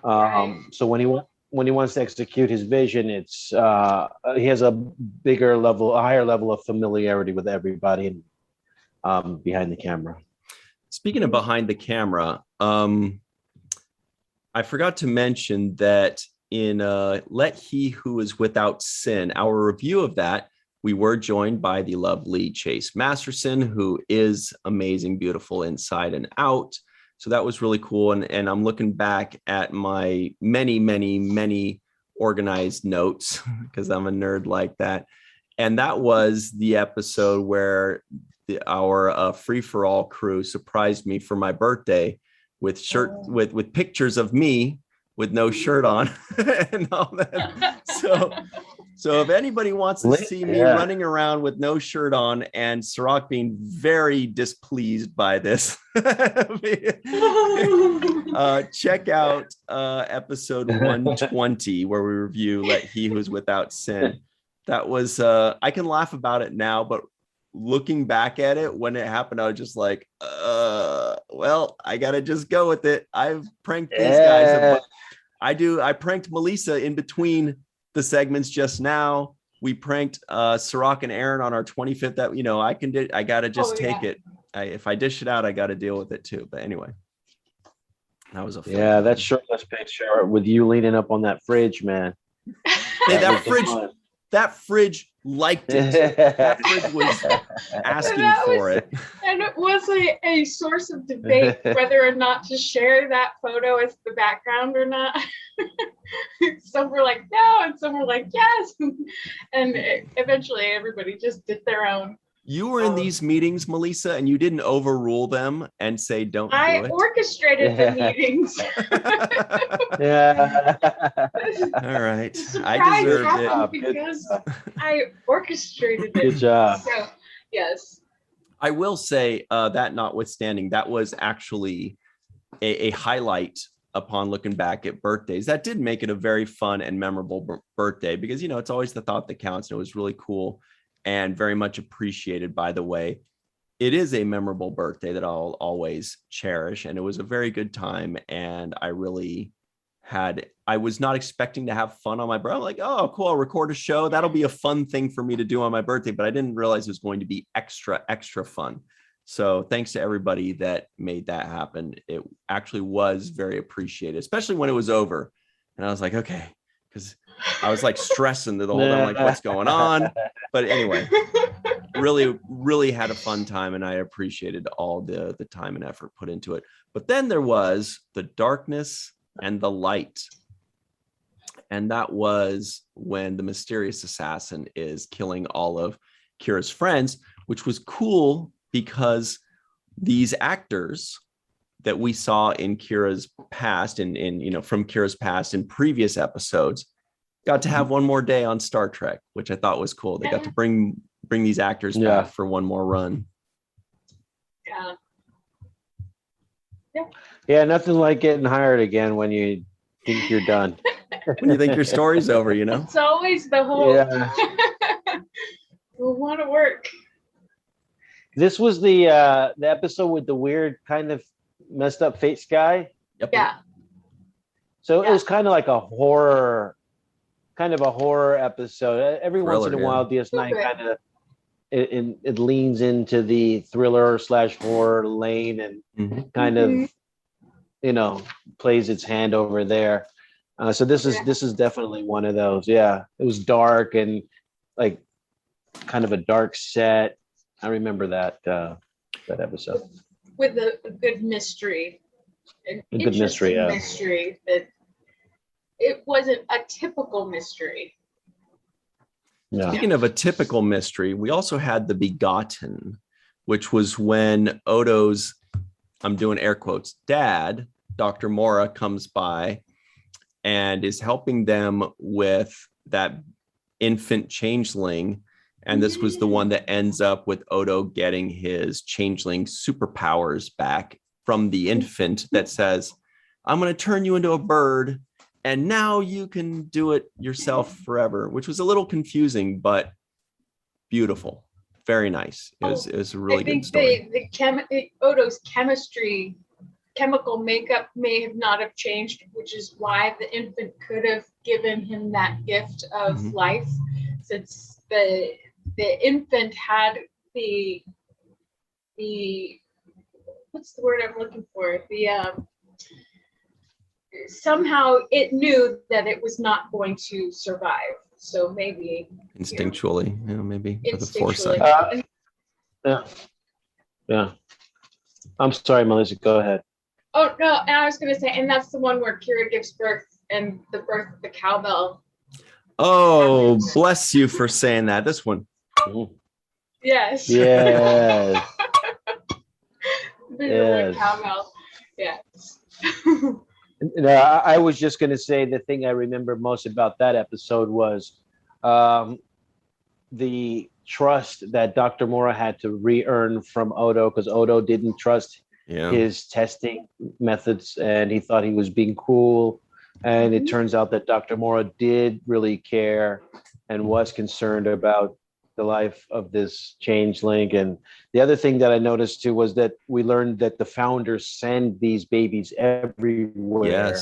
S2: So when he wants to execute his vision, it's he has a higher level of familiarity with everybody behind the camera.
S1: Speaking of behind the camera, I forgot to mention that in Let He Who Is Without Sin, our review of that, we were joined by the lovely Chase Masterson, who is amazing, beautiful inside and out. So that was really cool. And I'm looking back at my many, many, many organized notes because I'm a nerd like that. And that was the episode where our free-for-all crew surprised me for my birthday with with pictures of me with no shirt on and all that. So if anybody wants to see me running around with no shirt on and Cirroc being very displeased by this, check out episode 120 where we review Let He Who's Without Sin. That was, I can laugh about it now, but looking back at it when it happened, I was just like, well, I got to just go with it. I've pranked these guys. I pranked Malissa in between the segments just now. We pranked Cirroc and Aaron on our 25th. That I gotta just take it. If I dish it out, I gotta deal with it too. But anyway, that was a fun time.
S2: That shirtless picture with you leaning up on that fridge, man.
S1: Hey, that fridge liked it. Catherine was asking for it.
S3: And it was a source of debate whether or not to share that photo as the background or not. Some were like, no, and some were like, yes. And eventually everybody just did their own.
S1: You were in these meetings, Malissa, and you didn't overrule them and say, don't do it.
S3: I orchestrated the meetings.
S2: Yeah.
S1: All right. I deserved it.
S3: Because I orchestrated it.
S2: Good job.
S3: So, yes.
S1: I will say that notwithstanding, that was actually a highlight upon looking back at birthdays. That did make it a very fun and memorable birthday because, it's always the thought that counts. And it was really cool and very much appreciated, by the way. It is a memorable birthday that I'll always cherish. And it was a very good time. And I was not expecting to have fun on my birthday. I'm like, oh, cool, I'll record a show. That'll be a fun thing for me to do on my birthday. But I didn't realize it was going to be extra fun. So thanks to everybody that made that happen. It actually was very appreciated, especially when it was over. And I was like, okay, because I was like stressing the whole time, like, what's going on? But anyway, really had a fun time, and I appreciated all the time and effort put into it. But then there was the darkness and the light. And that was when the mysterious assassin is killing all of Kira's friends, which was cool because these actors that we saw in Kira's past and from Kira's past in previous episodes got to have one more day on Star Trek, which I thought was cool. They got to bring these actors back for one more run.
S2: Yeah, nothing like getting hired again when you think you're done.
S1: When you think your story's over,
S3: It's always the whole we want to work.
S2: This was the episode with the weird kind of messed up face guy.
S1: Yep.
S3: Yeah.
S2: So it was kind of like a horror episode. Every once in a while, DS9 kind of it leans into the thriller/horror lane and kind of plays its hand over there. So this is definitely one of those. Yeah, it was dark and like kind of a dark set. I remember that episode
S3: with a good mystery.
S2: A good mystery, yeah.
S3: Mystery that it wasn't a typical mystery.
S1: Yeah. Speaking of a typical mystery, we also had the Begotten, which was when Odo's, I'm doing air quotes, dad, Dr. Mora, comes by and is helping them with that infant changeling. And this was the one that ends up with Odo getting his changeling superpowers back from the infant that says, I'm going to turn you into a bird and now you can do it yourself forever, which was a little confusing, but beautiful. Very nice. It was a really good story.
S3: Odo's chemical makeup may have not have changed, which is why the infant could have given him that gift of life, since the infant had the what's the word I'm looking for? Somehow it knew that it was not going to survive. So maybe
S1: instinctually, maybe with a foresight.
S2: Yeah. I'm sorry, Melissa, go ahead.
S3: Oh no, and I was gonna say, and that's the one where Kira gives birth and the birth of the cowbell.
S1: Oh, bless you for saying that. This one.
S3: Yes.
S2: Yes.
S3: Yes. Cowbell. Yes.
S2: No, I was just going to say the thing I remember most about that episode was the trust that Dr. Mora had to re-earn from Odo, because Odo didn't trust his testing methods and he thought he was being cool. And it turns out that Dr. Mora did really care and was concerned about the life of this changeling. And the other thing that I noticed too was that we learned that the founders send these babies everywhere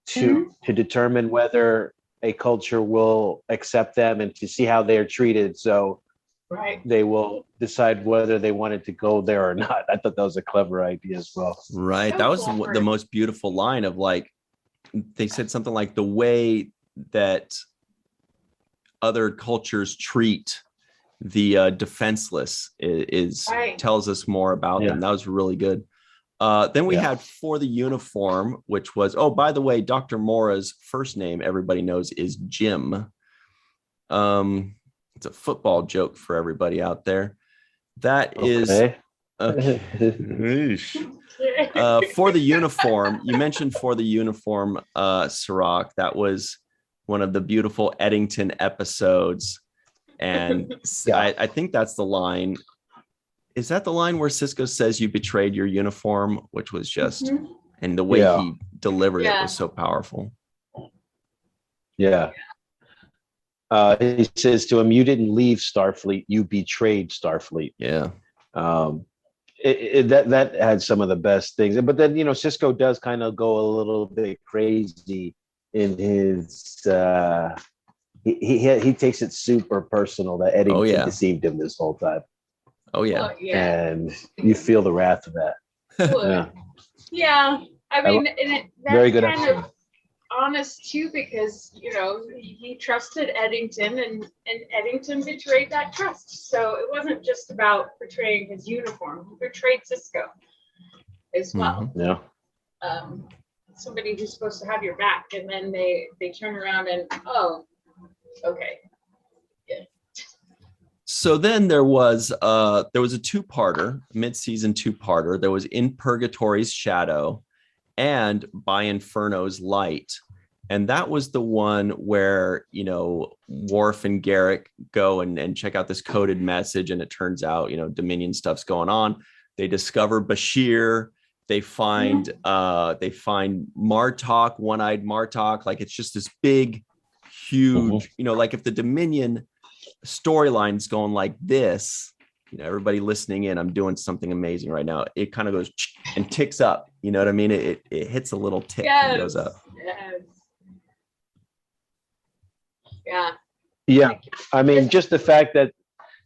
S2: to determine whether a culture will accept them and to see how they are treated. So they will decide whether they wanted to go there or not. I thought that was a clever idea as well.
S1: Right. That was the most beautiful line of, like, they said something like, the way that other cultures treat the defenseless is
S3: Right.
S1: tells us more about them. That was really good. Then we had For the Uniform, which was, oh, by the way, Dr. Mora's first name, everybody knows, is Jim. It's a football joke for everybody out there. That is okay. For the Uniform, you mentioned For the Uniform, Cirroc. That was one of the beautiful Eddington episodes. And I think that's the line. Is that the line where Sisko says you betrayed your uniform, which was just, and the way he delivered it was so powerful.
S2: Yeah. He says to him, you didn't leave Starfleet, you betrayed Starfleet.
S1: Yeah.
S2: That had some of the best things. But then, Sisko does kind of go a little bit crazy in his, he takes it super personal that Eddington deceived him this whole time.
S1: Oh yeah.
S2: And you feel the wrath of that.
S3: Yeah. I mean, that's
S2: very good
S3: kind of honest too, because he trusted Eddington and Eddington betrayed that trust. So it wasn't just about betraying his uniform. He betrayed Sisko as well.
S2: Yeah.
S3: Somebody who's supposed to have your back, and then they turn around and okay. Yeah.
S1: So then there was a two-parter, mid-season two-parter. There was In Purgatory's Shadow and By Inferno's Light. And that was the one where, Worf and Garrick go and check out this coded message. And it turns out, Dominion stuff's going on. They discover Bashir. They find Martok, one-eyed Martok. Like, it's just this big, huge, like if the Dominion storyline's going like this, everybody listening in, I'm doing something amazing right now. It kind of goes and ticks up. You know what I mean? It hits a little tick and goes up.
S3: Yes. Yeah.
S2: Yeah. I mean, just the fact that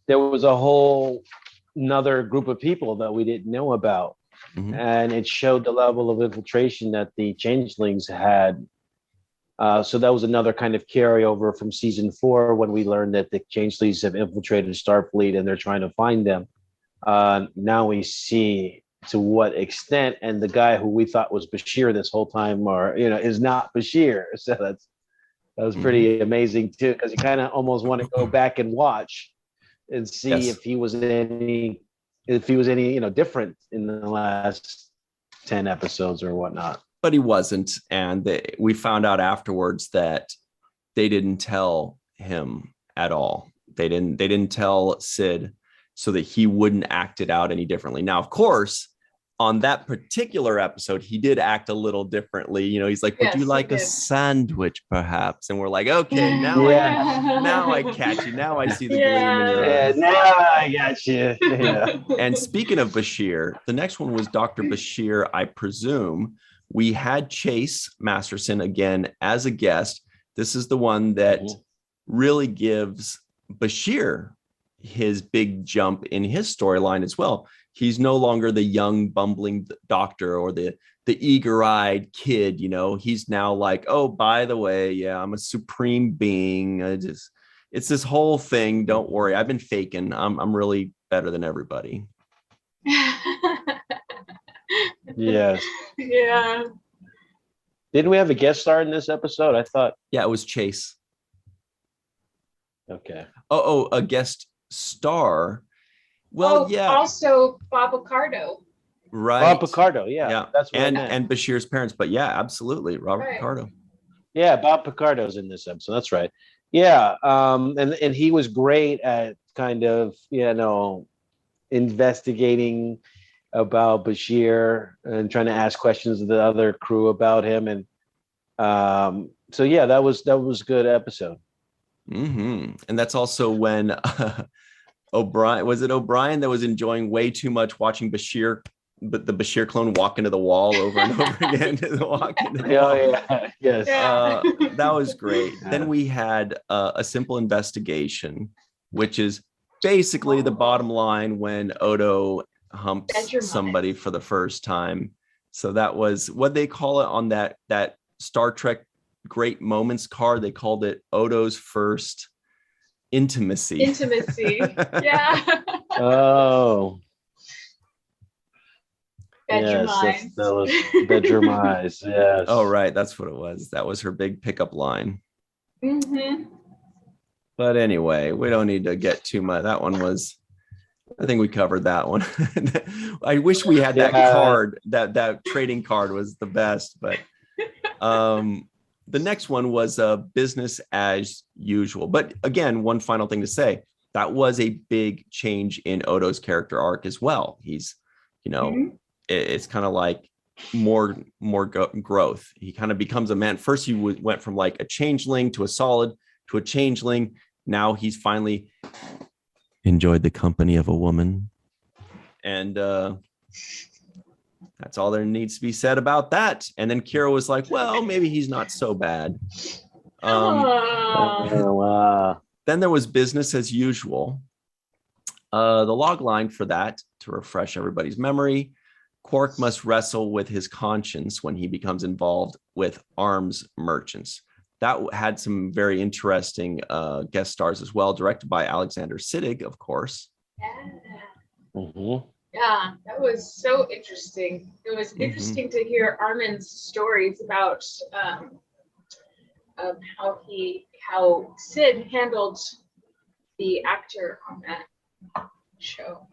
S2: there was a whole another group of people that we didn't know about. And it showed the level of infiltration that the changelings had. So that was another kind of carryover from season 4 when we learned that the changelings have infiltrated Starfleet and they're trying to find them. Now we see to what extent, and the guy who we thought was Bashir this whole time, is not Bashir. So that was pretty amazing too, because you kind of almost want to go back and watch and see if he was any different in the last 10 episodes or whatnot.
S1: But he wasn't, and we found out afterwards that they didn't tell him at all. They didn't tell Sid so that he wouldn't act it out any differently. Now, of course, on that particular episode, he did act a little differently. He's like, would you like a sandwich, perhaps? And we're like, okay, now I catch you. Now I see the gleam in your eyes.
S2: Now I got you. Yeah.
S1: And speaking of Bashir, the next one was Dr. Bashir, I presume. We had Chase Masterson again as a guest. This is the one that really gives Bashir his big jump in his storyline as well. He's no longer the young bumbling doctor or the eager-eyed kid. He's now like, oh, by the way, I'm a supreme being. It's this whole thing. Don't worry, I've been faking. I'm really better than everybody.
S2: Yes.
S3: Yeah.
S2: Didn't we have a guest star in this episode? I thought.
S1: Yeah, it was Chase.
S2: Okay.
S1: Oh, a guest star. Well,
S3: Also Bob Picardo.
S1: Right.
S2: Bob Picardo, yeah. That's what
S1: and Bashir's parents, but yeah, absolutely, Robert Picardo.
S2: Yeah, Bob Picardo's in this episode. That's right. Yeah, and he was great at kind of investigating about Bashir and trying to ask questions of the other crew about him, and so yeah, that was a good episode.
S1: And that's also when O'Brien that was enjoying way too much watching Bashir, but the Bashir clone walk into the wall over and over again.
S2: Yes.
S1: That was great. Then we had A Simple Investigation, which is basically the bottom line when Odo humps somebody for the first time. So that was what they call it on that Star Trek Great Moments card. They called it Odo's first Intimacy.
S3: Yeah.
S2: Oh.
S3: Bedroom
S2: Yes,
S3: eyes.
S2: that was bedroom eyes. Yes.
S1: Oh, right. That's what it was. That was her big pickup line.
S3: Mm-hmm.
S1: But anyway, we don't need to get too much. That one was, I think we covered that one. I wish we had that card. That trading card was the best. But the next one was business as usual. But again, one final thing to say, that was a big change in Odo's character arc as well. He's, it's kind of like more growth. He kind of becomes a man. First, he went from like a changeling to a solid to a changeling. Now he's finally enjoyed the company of a woman. And that's all there needs to be said about that. And then Kira was like, well, maybe he's not so bad.
S2: Wow.
S1: Then there was business as usual. The log line for that, to refresh everybody's memory, Quark must wrestle with his conscience when he becomes involved with arms merchants. That had some very interesting guest stars as well, directed by Alexander Siddig, of course.
S3: Yeah.
S2: Mm-hmm.
S3: Yeah, that was so interesting. It was interesting to hear Armin's stories about how Sid handled the actor on that show.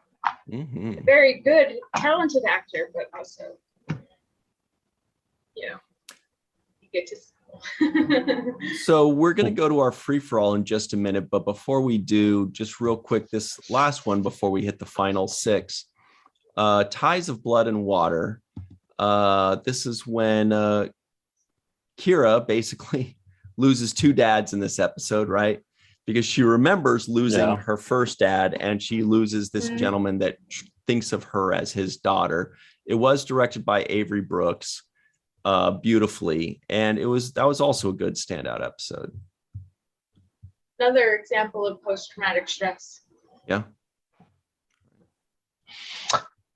S1: Mm-hmm.
S3: A very good, talented actor, but also, you get to.
S1: So we're going to go to our free-for-all in just a minute, but before we do, just real quick, this last one before we hit the final six, Ties of Blood and Water. This is when Kira basically loses two dads in this episode, right? Because she remembers losing her first dad, and she loses this gentleman that thinks of her as his daughter. It was directed by Avery Brooks beautifully, and that was also a good standout episode.
S3: Another example of post-traumatic stress.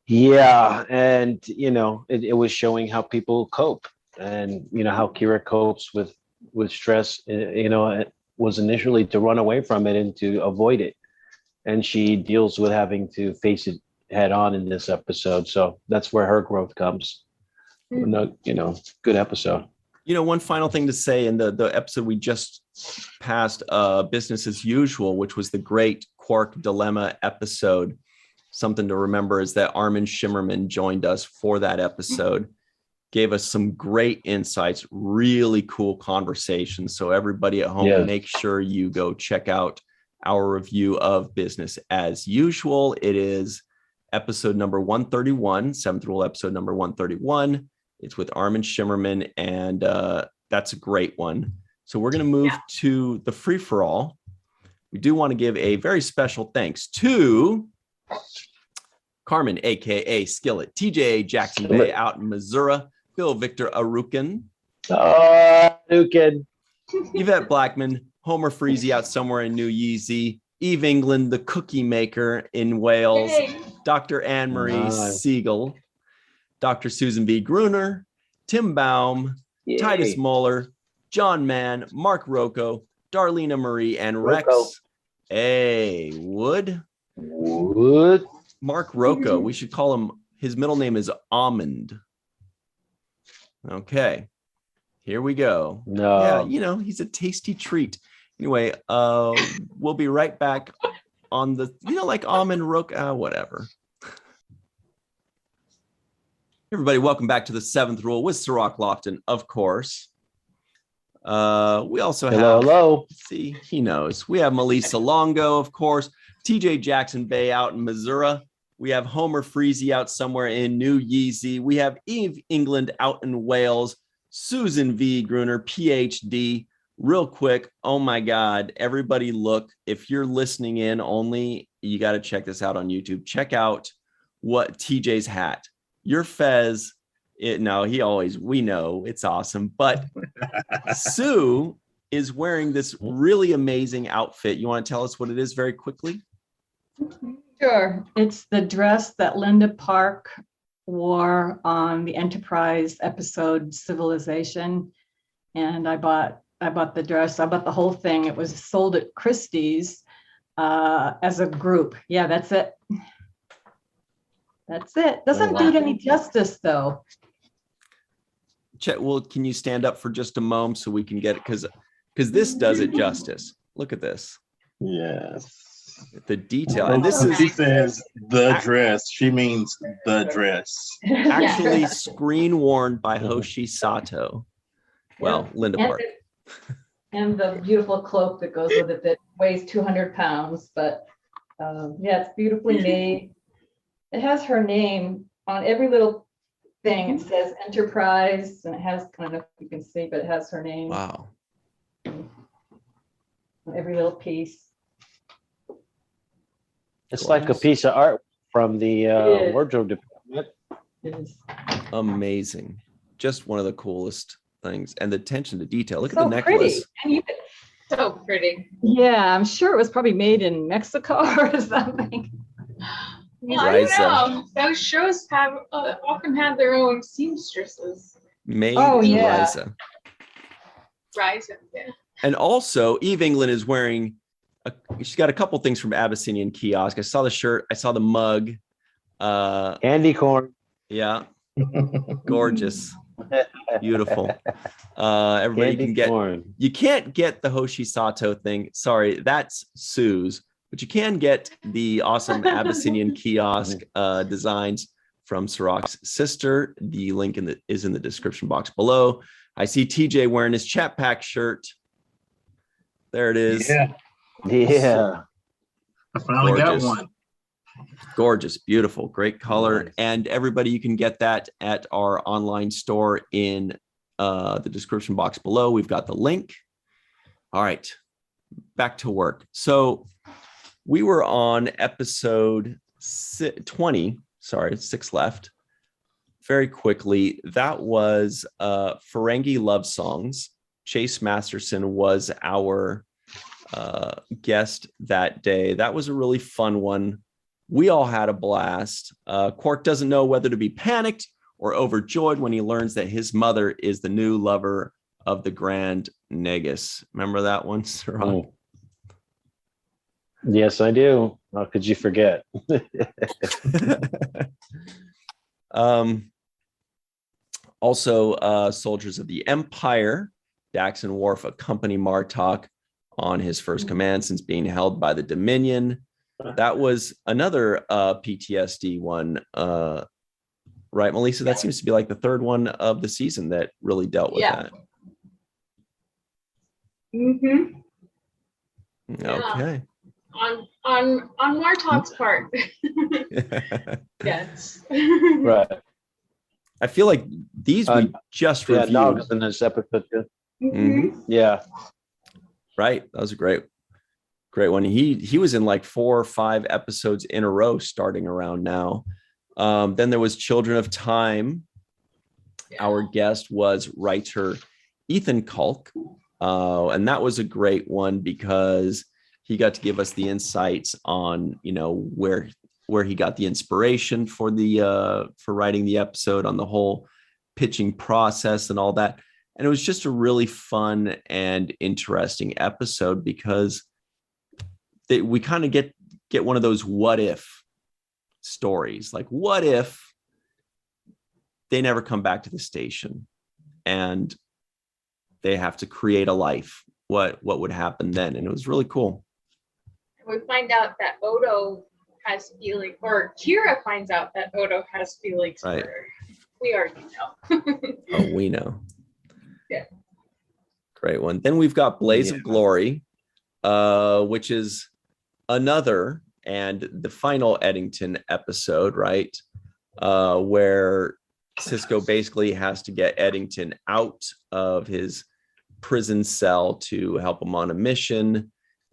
S1: Yeah,
S2: and it was showing how people cope, and how Kira copes with stress. It was initially to run away from it and to avoid it, and she deals with having to face it head on in this episode. So that's where her growth comes. Good episode.
S1: One final thing to say in the episode we just passed, Business as Usual, which was the great Quark Dilemma episode. Something to remember is that Armin Shimmerman joined us for that episode, gave us some great insights, really cool conversations. So everybody at home, make sure you go check out our review of Business as Usual. It is episode number 131, Seventh Rule episode number 131. It's with Armin Shimmerman, and that's a great one. So we're going to move to the free-for-all. We do want to give a very special thanks to Carmen, a.k.a. Skillet, TJ Jackson-Bey out in Missouri, Bill Victor Arucan,
S2: Arucan,
S1: Yvette Blackmon, Homer Freezy out somewhere in New Yeezy, Eve England, the cookie maker in Wales, Dr. Anne-Marie Segal, Dr. Susan B. Gruner, Tim Baum, Titus Mohler, John Mann, Mark Roco, Darlena Marie, and Rex. Hey, Wood. Mark Roco. We should call him, his middle name is Almond. Okay, here we go. Yeah, he's a tasty treat. Anyway, we'll be right back on the, like Almond Roco, whatever. Everybody, welcome back to the Seventh Rule with Cirroc Lofton, of course. We also have,
S2: hello.
S1: See, he knows. We have Malissa Longo, of course. TJ Jackson-Bey out in Missouri. We have Homer Freezy out somewhere in New Yeezy. We have Eve England out in Wales. Susan V. Gruner, PhD. Real quick, oh my God, everybody look. If you're listening in only, you got to check this out on YouTube. Check out what TJ's hat. Your fez, we know it's awesome, but Sue is wearing this really amazing outfit. You want to tell us what it is very quickly?
S4: Sure. It's the dress that Linda Park wore on the Enterprise episode Civilization. And I bought the dress. I bought the whole thing. It was sold at Christie's as a group. Yeah, that's it. That's it. Doesn't
S2: wow.
S4: do it any justice, though.
S1: Chet, well, can you stand up for just a moment so we can get it? Because this does it justice. Look at this.
S5: Yes.
S1: The detail. And this
S5: She
S1: is
S5: says the dress. She means the dress.
S1: actually screen worn by Hoshi Sato. Well, Linda
S4: And
S1: Park.
S4: And the beautiful cloak that goes with it that weighs 200 pounds. But yeah, it's beautifully made. It has her name on every little thing. It says Enterprise, and it has, I don't know if you can see, but it has her name
S1: Wow.
S4: on every little piece.
S2: It's like a piece of art from the
S4: is.
S2: wardrobe department.
S4: It is
S1: Amazing. Just one of the coolest things. And the attention to detail. Look
S4: so
S1: at the
S4: pretty.
S1: necklace.
S4: And you,
S3: So pretty.
S4: yeah, I'm sure it was probably made in Mexico or something.
S3: Well, I
S1: Riza.
S3: don't know. Those shows have often had their own seamstresses.
S1: Made
S4: Oh,
S1: in
S4: yeah.
S1: Liza.
S3: Rising, yeah.
S1: And also, Eve England is wearing, she's got a couple things from Abyssinian Kiosk. I saw the shirt. I saw the mug.
S2: Candy corn.
S1: Yeah. Gorgeous. Beautiful. Everybody
S2: Candy
S1: can get,
S2: corn.
S1: you can't get the Hoshi Sato thing. Sorry, that's Sue's. But you can get the awesome Abyssinian Kiosk designs from Cirroc's sister. The link is in the description box below. I see TJ wearing his Chat Pack shirt. There it is.
S5: Yeah,
S2: Yeah.
S5: I finally
S1: Gorgeous.
S5: got one.
S1: Gorgeous, beautiful, great color.
S2: Nice.
S1: And everybody, you can get that at our online store in the description box below. We've got the link. All right, back to work. So we were on episode 20. Sorry, 6 left. Very quickly, that was Ferengi Love Songs. Chase Masterson was our guest that day. That was a really fun one. We all had a blast. Quark doesn't know whether to be panicked or overjoyed when he learns that his mother is the new lover of the Grand Negus. Remember that one, Cirroc?
S2: Oh. Yes, I do. How could you forget?
S1: Also, Soldiers of the Empire. Dax and Worf accompany Martok on his first command since being held by the Dominion. That was another PTSD one, right, Malissa? That seems to be like the third one of the season that really dealt with
S3: Yeah.
S1: that.
S3: Mm-hmm.
S1: Okay.
S3: On Martok's part. Yes.
S2: Right.
S1: I feel like these we just
S2: Yeah,
S1: reviewed.
S2: dogs in this episode too.
S3: Mhm.
S2: Yeah.
S1: Right. That was a great one. He was in like 4 or 5 episodes in a row starting around now. Then there was Children of Time.
S3: Yeah.
S1: Our guest was writer Ethan Kalk. And that was a great one because he got to give us the insights on, where he got the inspiration for writing the episode, on the whole pitching process and all that. And it was just a really fun and interesting episode because we kind of get one of those what if stories. Like, what if they never come back to the station and they have to create a life? What would happen then? And it was really cool.
S3: We find out that Odo has feelings, or Kira finds out that Odo has feelings
S1: Right.
S3: for her. We already know.
S1: Oh, we know.
S3: Yeah.
S1: Great one. Then we've got Blaze of Glory, which is another and the final Eddington episode, right? Where Sisko basically has to get Eddington out of his prison cell to help him on a mission.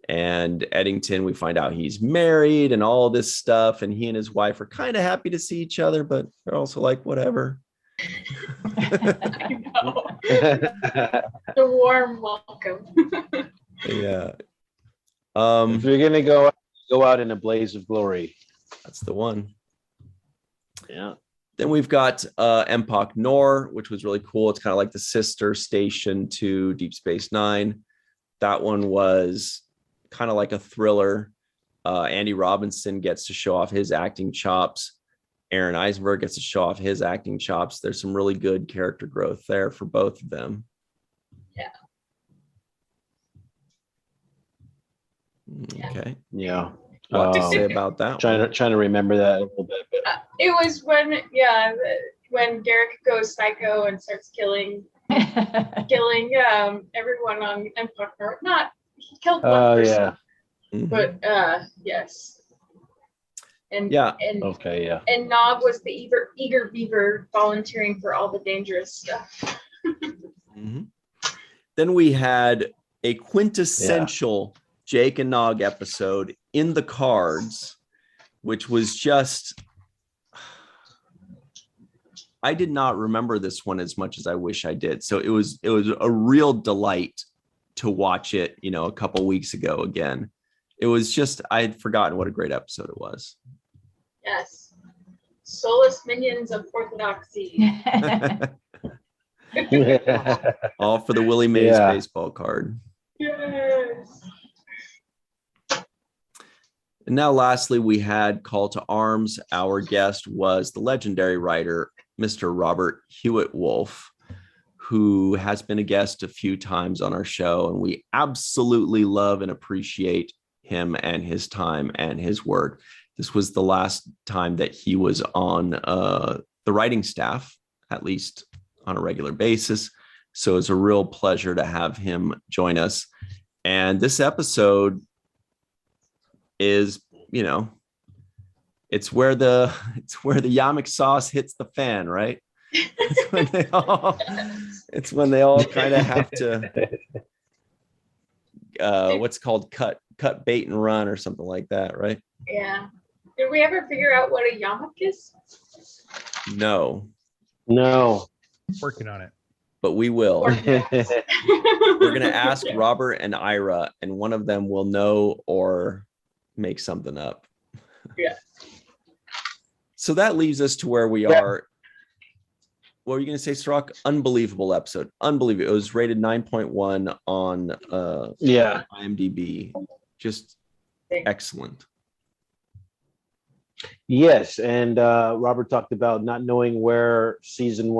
S1: And Eddington, we find out he's married and all this stuff. And he and his wife are kind of happy to see each other, but they're also like, whatever.
S3: I know. The warm welcome.
S1: Yeah.
S2: If you're gonna go out in a blaze of glory.
S1: That's the one.
S2: Yeah.
S1: Then we've got Empok Nor, which was really cool. It's kind of like the sister station to Deep Space Nine. That one was kind of like a thriller. Andy Robinson gets to show off his acting chops. Aaron Eisenberg gets to show off his acting chops. There's some really good character growth there for both of them.
S3: Yeah.
S1: Okay.
S2: Yeah.
S1: What to say about that?
S2: Trying to remember that a little bit. But
S3: It was when Garrick goes psycho and starts killing everyone on Empire. Not he killed one person, but yes. And
S2: okay, yeah.
S3: And Nog was the eager beaver volunteering for all the dangerous stuff.
S1: Then we had a quintessential Jake and Nog episode in the cards, which was just, I did not remember this one as much as I wish I did. So it was a real delight to watch it, a couple weeks ago again. It was just, I had forgotten what a great episode it was.
S3: Yes. Soulless minions of orthodoxy.
S1: All for the Willie Mays baseball card.
S3: Yes.
S1: And now lastly, we had Call to Arms. Our guest was the legendary writer, Mr. Robert Hewitt Wolf, who has been a guest a few times on our show. And we absolutely love and appreciate him and his time and his work. This was the last time that he was on the writing staff, at least on a regular basis. So it's a real pleasure to have him join us. And this episode is, it's where the yamik sauce hits the fan, right? It's when they all kind of have to what's called cut bait and run or something like that, right?
S3: Yeah. Did we ever figure out what a yamik is?
S1: No.
S6: Working on it.
S1: But we will. We're going to ask Robert and Ira, and one of them will know or make something up.
S3: Yeah.
S1: So that leaves us to where we are. What were you going to say, Cirroc? Unbelievable episode. Unbelievable. It was rated 9.1 on IMDb. Just excellent.
S2: Yes, and Robert talked about not knowing where season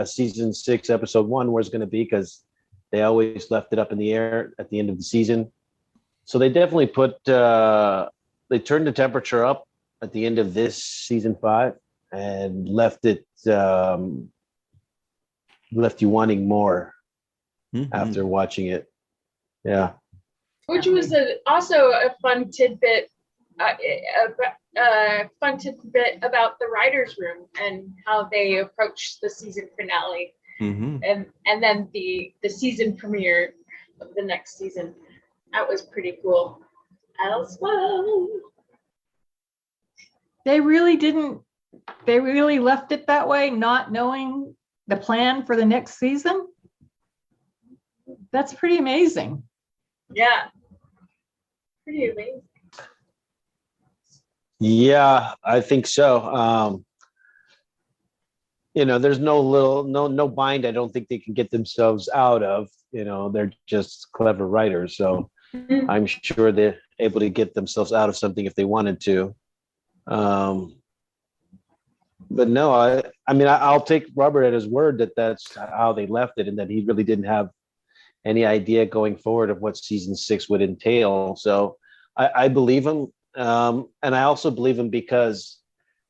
S2: 6, episode 1 was going to be because they always left it up in the air at the end of the season. So they definitely they turned the temperature up at the end of this season 5 and left you wanting more after watching it. Yeah.
S3: Which was also a fun tidbit. About the writer's room and how they approached the season finale, and then the season premiere of the next season. That was pretty cool as well.
S4: They really left it that way, not knowing the plan for the next season. That's pretty amazing.
S3: Yeah, pretty amazing.
S2: Yeah, I think so. There's no bind I don't think they can get themselves out of. They're just clever writers. So I'm sure they're able to get themselves out of something if they wanted to. But no, I'll take Robert at his word that that's how they left it and that he really didn't have any idea going forward of what season 6 would entail. So I believe him. And I also believe him because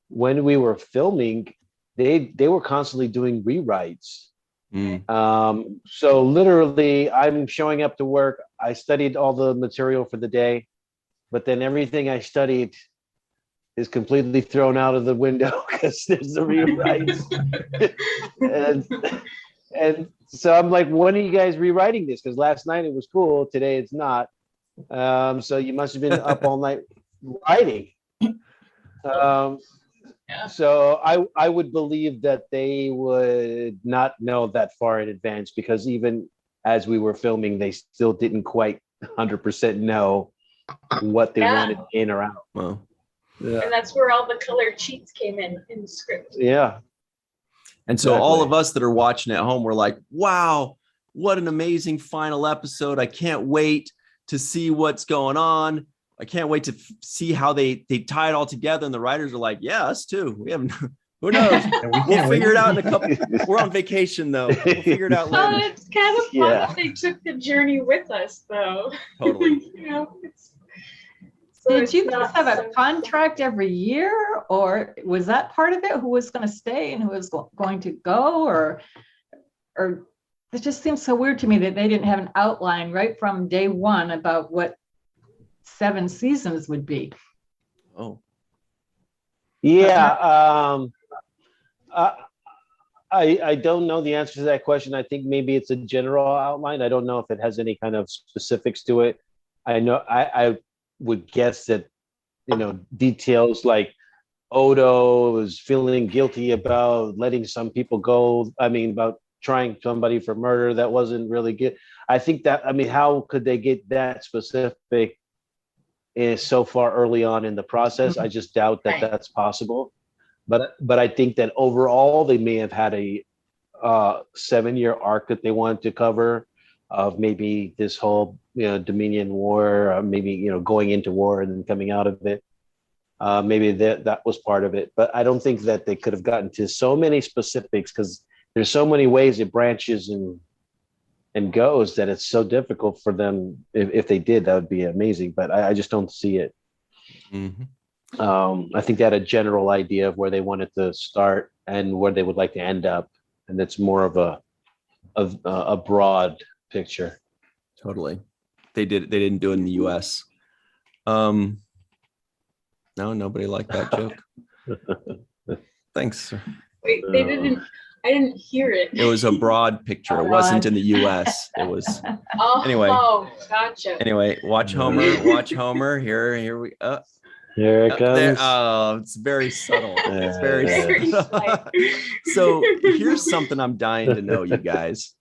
S2: when we were filming, they were constantly doing rewrites. So literally I'm showing up to work. I studied all the material for the day, but then everything I studied is completely thrown out of the window because there's the rewrites. and so I'm like, when are you guys rewriting this? Because last night it was cool. Today it's not. So you must have been up all night writing. So I would believe that they would not know that far in advance because even as we were filming, they still didn't quite 100% know what they wanted in or out.
S1: Well,
S3: and that's where all the color cheats came in the script.
S2: Yeah.
S1: And so all of us that are watching at home were like, wow, what an amazing final episode. I can't wait to see what's going on. I can't wait to see how they tie it all together. And the writers are like, yeah, us too. We haven't, who knows? We'll figure it out in a couple. We're on vacation though. We'll figure it out
S3: Well,
S1: later.
S3: it's kind of fun that they took the journey with us, though.
S1: Totally.
S3: You know,
S4: Did you guys have a contract every year, or was that part of it? Who was going to stay and who was going to go, or it just seems so weird to me that they didn't have an outline right from day one about what 7 seasons would be.
S1: Oh.
S2: Yeah. I don't know the answer to that question. I think maybe it's a general outline. I don't know if it has any kind of specifics to it. I know I would guess that, details like Odo was feeling guilty about letting some people go. About trying somebody for murder that wasn't really good. I think that, how could they get that specific so far early on in the process? I just doubt that that's possible. But I think that overall they may have had a 7-year arc that they wanted to cover of maybe this whole Dominion War, maybe going into war and then coming out of it. Maybe that was part of it. But I don't think that they could have gotten to so many specifics because there's so many ways it branches and goes that it's so difficult for them. If they did, that would be amazing. But I just don't see it.
S1: Mm-hmm.
S2: I think they had a general idea of where they wanted to start and where they would like to end up, and it's more of a broad picture.
S1: Totally. They didn't do it in the US. No, nobody liked that joke. Thanks.
S3: Wait, they didn't. I didn't hear it.
S1: It was a broad picture. It wasn't in the US. It was anyway.
S3: Oh, gotcha.
S1: Anyway, watch Homer. Here we
S2: Here it comes.
S1: It's very subtle. It's very subtle. So here's something I'm dying to know, you guys.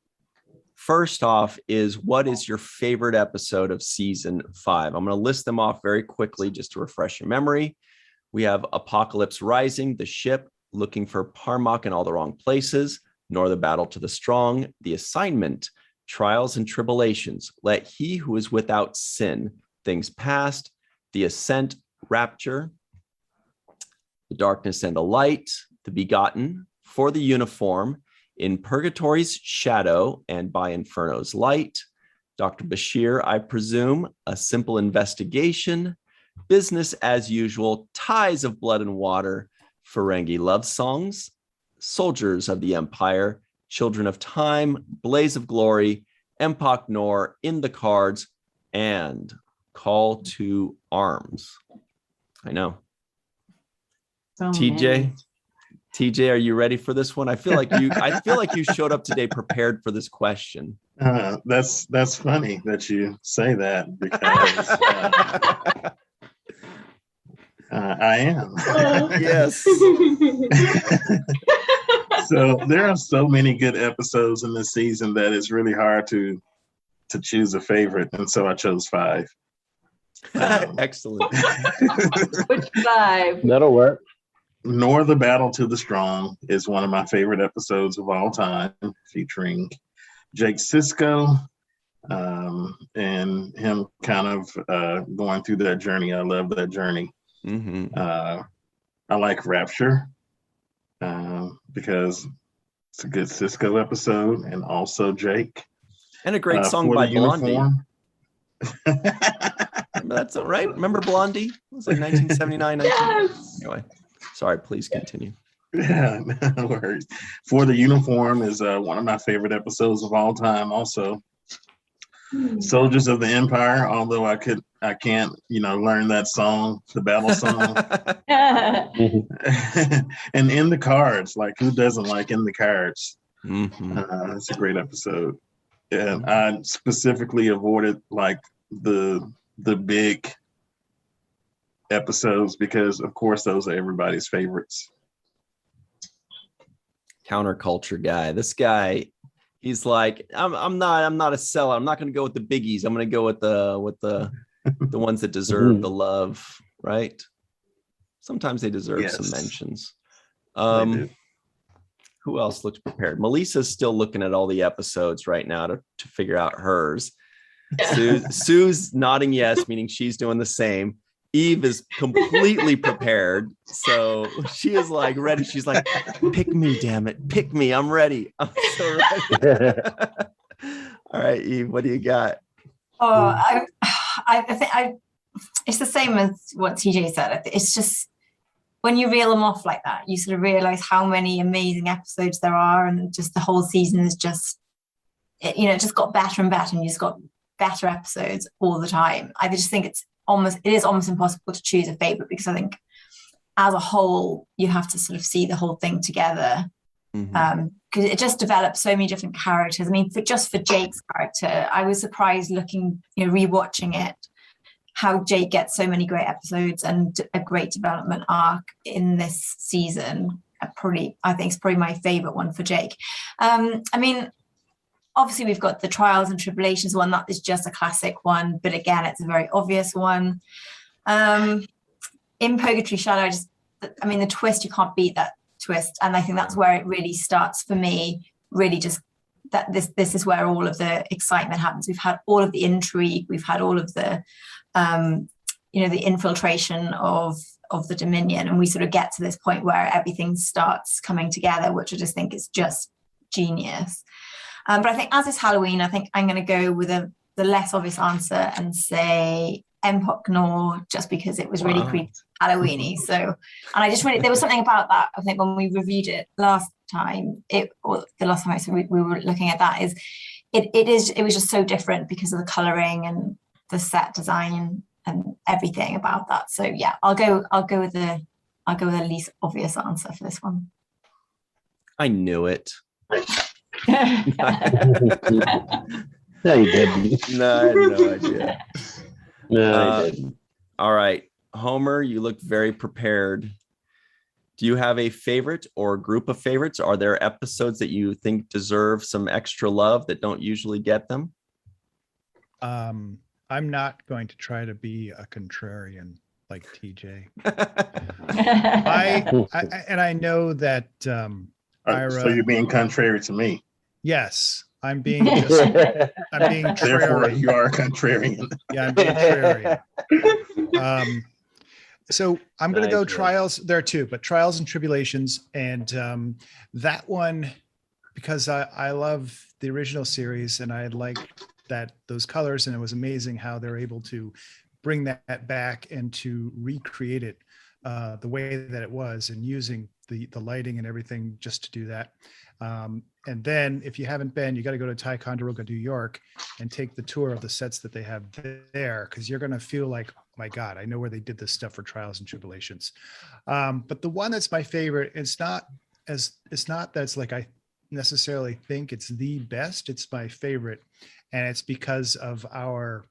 S1: First off is, what is your favorite episode of season 5? I'm going to list them off very quickly just to refresh your memory. We have Apocalypse Rising, The Ship, Looking for Parmok in All the Wrong Places, Nor the Battle to the Strong, The Assignment, Trials and Tribulations, Let He Who Is Without Sin, Things Past, The Ascent, Rapture, The Darkness and the Light, The Begotten, For the Uniform, In Purgatory's Shadow and By Inferno's Light, Dr. Bashir, I Presume, A Simple Investigation, Business as Usual, Ties of Blood and Water, Ferengi Love Songs, Soldiers of the Empire, Children of Time, Blaze of Glory, Empok Nor, In the Cards, and Call to Arms. I know. TJ, are you ready for this one? I feel like you showed up today prepared for this question.
S5: That's funny that you say that because I am.
S1: Yes.
S5: So there are so many good episodes in this season that it's really hard to choose a favorite, and so I chose 5.
S1: Excellent.
S4: Which 5?
S2: That'll work.
S5: Nor the Battle to the Strong is one of my favorite episodes of all time, featuring Jake Sisko and him kind of going through that journey. I love that journey.
S1: Mm-hmm.
S5: I like Rapture because it's a good Sisko episode, and also Jake.
S1: And a great song by Blondie. That's all right. Remember Blondie? It was like 1979.
S3: Yes.
S1: Anyway, sorry, please continue.
S5: Yeah, no worries. For the Uniform is one of my favorite episodes of all time. Also, Soldiers of the Empire. Although I can't, learn that song, the battle song. And In the Cards. Like, who doesn't like In the Cards?
S1: Mm-hmm.
S5: It's a great episode. And I specifically avoided like the big episodes because, of course, those are everybody's favorites.
S1: Counterculture guy. This guy, he's like, I'm not a seller. I'm not going to go with the biggies. I'm going to go with the ones that deserve the love, right? Sometimes they deserve some mentions. Who else looks prepared? Melissa's still looking at all the episodes right now to figure out hers. Sue's nodding yes, meaning she's doing the same. Eve is completely prepared. So she is like ready. She's like, pick me, damn it. Pick me. I'm ready. I'm so ready. All right, Eve, what do you got?
S7: Oh, I think it's the same as what TJ said. It's just when you reel them off like that, you sort of realize how many amazing episodes there are, and just the whole season is just, it just got better and better, and you just got better episodes all the time. I just think it is almost impossible to choose a favorite, because I think as a whole you have to sort of see the whole thing together, because it just develops so many different characters. I mean, for Jake's character, I was surprised looking, rewatching it, how Jake gets so many great episodes and a great development arc in this season. I think it's probably my favorite one for Jake. I mean, obviously we've got the Trials and Tribulations one. That is just a classic one, but again, it's a very obvious one. In Purgatory Shadow, the twist, you can't beat that twist. And I think that's where it really starts for me, really just that this is where all of the excitement happens. We've had all of the intrigue, we've had all of the the infiltration of the Dominion, and we sort of get to this point where everything starts coming together, which I just think is just genius. But I think as is Halloween, I think I'm going to go with the less obvious answer and say Empok Nor, just because it was really creepy Halloweeny. So, and I just really, there was something about that. I think when we reviewed it last time, we were looking at that, it was just so different because of the coloring and the set design and everything about that. So yeah, I'll go with the least obvious answer for this one.
S1: I knew it.
S2: No, you didn't.
S1: No, I had no idea.
S2: No, I didn't.
S1: All right, Homer, you look very prepared. Do you have a favorite or group of favorites? Are there episodes that you think deserve some extra love that don't usually get them?
S6: I'm not going to try to be a contrarian like TJ. I know that Ira,
S5: so you're being contrary to me.
S6: Yes, I'm being contrarian.
S5: Therefore, you are a contrarian.
S6: Yeah, I'm being contrarian. So I'm going to go Trials there too, but Trials and Tribulations, and that one, because I love the original series and I like those colors, and it was amazing how they're able to bring that back and to recreate it the way that it was, and using the lighting and everything just to do that. And then if you haven't been, you got to go to Ticonderoga, New York, and take the tour of the sets that they have there, because you're going to feel like, oh my God, I know where they did this stuff for Trials and Tribulations. But the one that's my favorite, it's not that it's like I necessarily think it's the best, it's my favorite. And it's because of our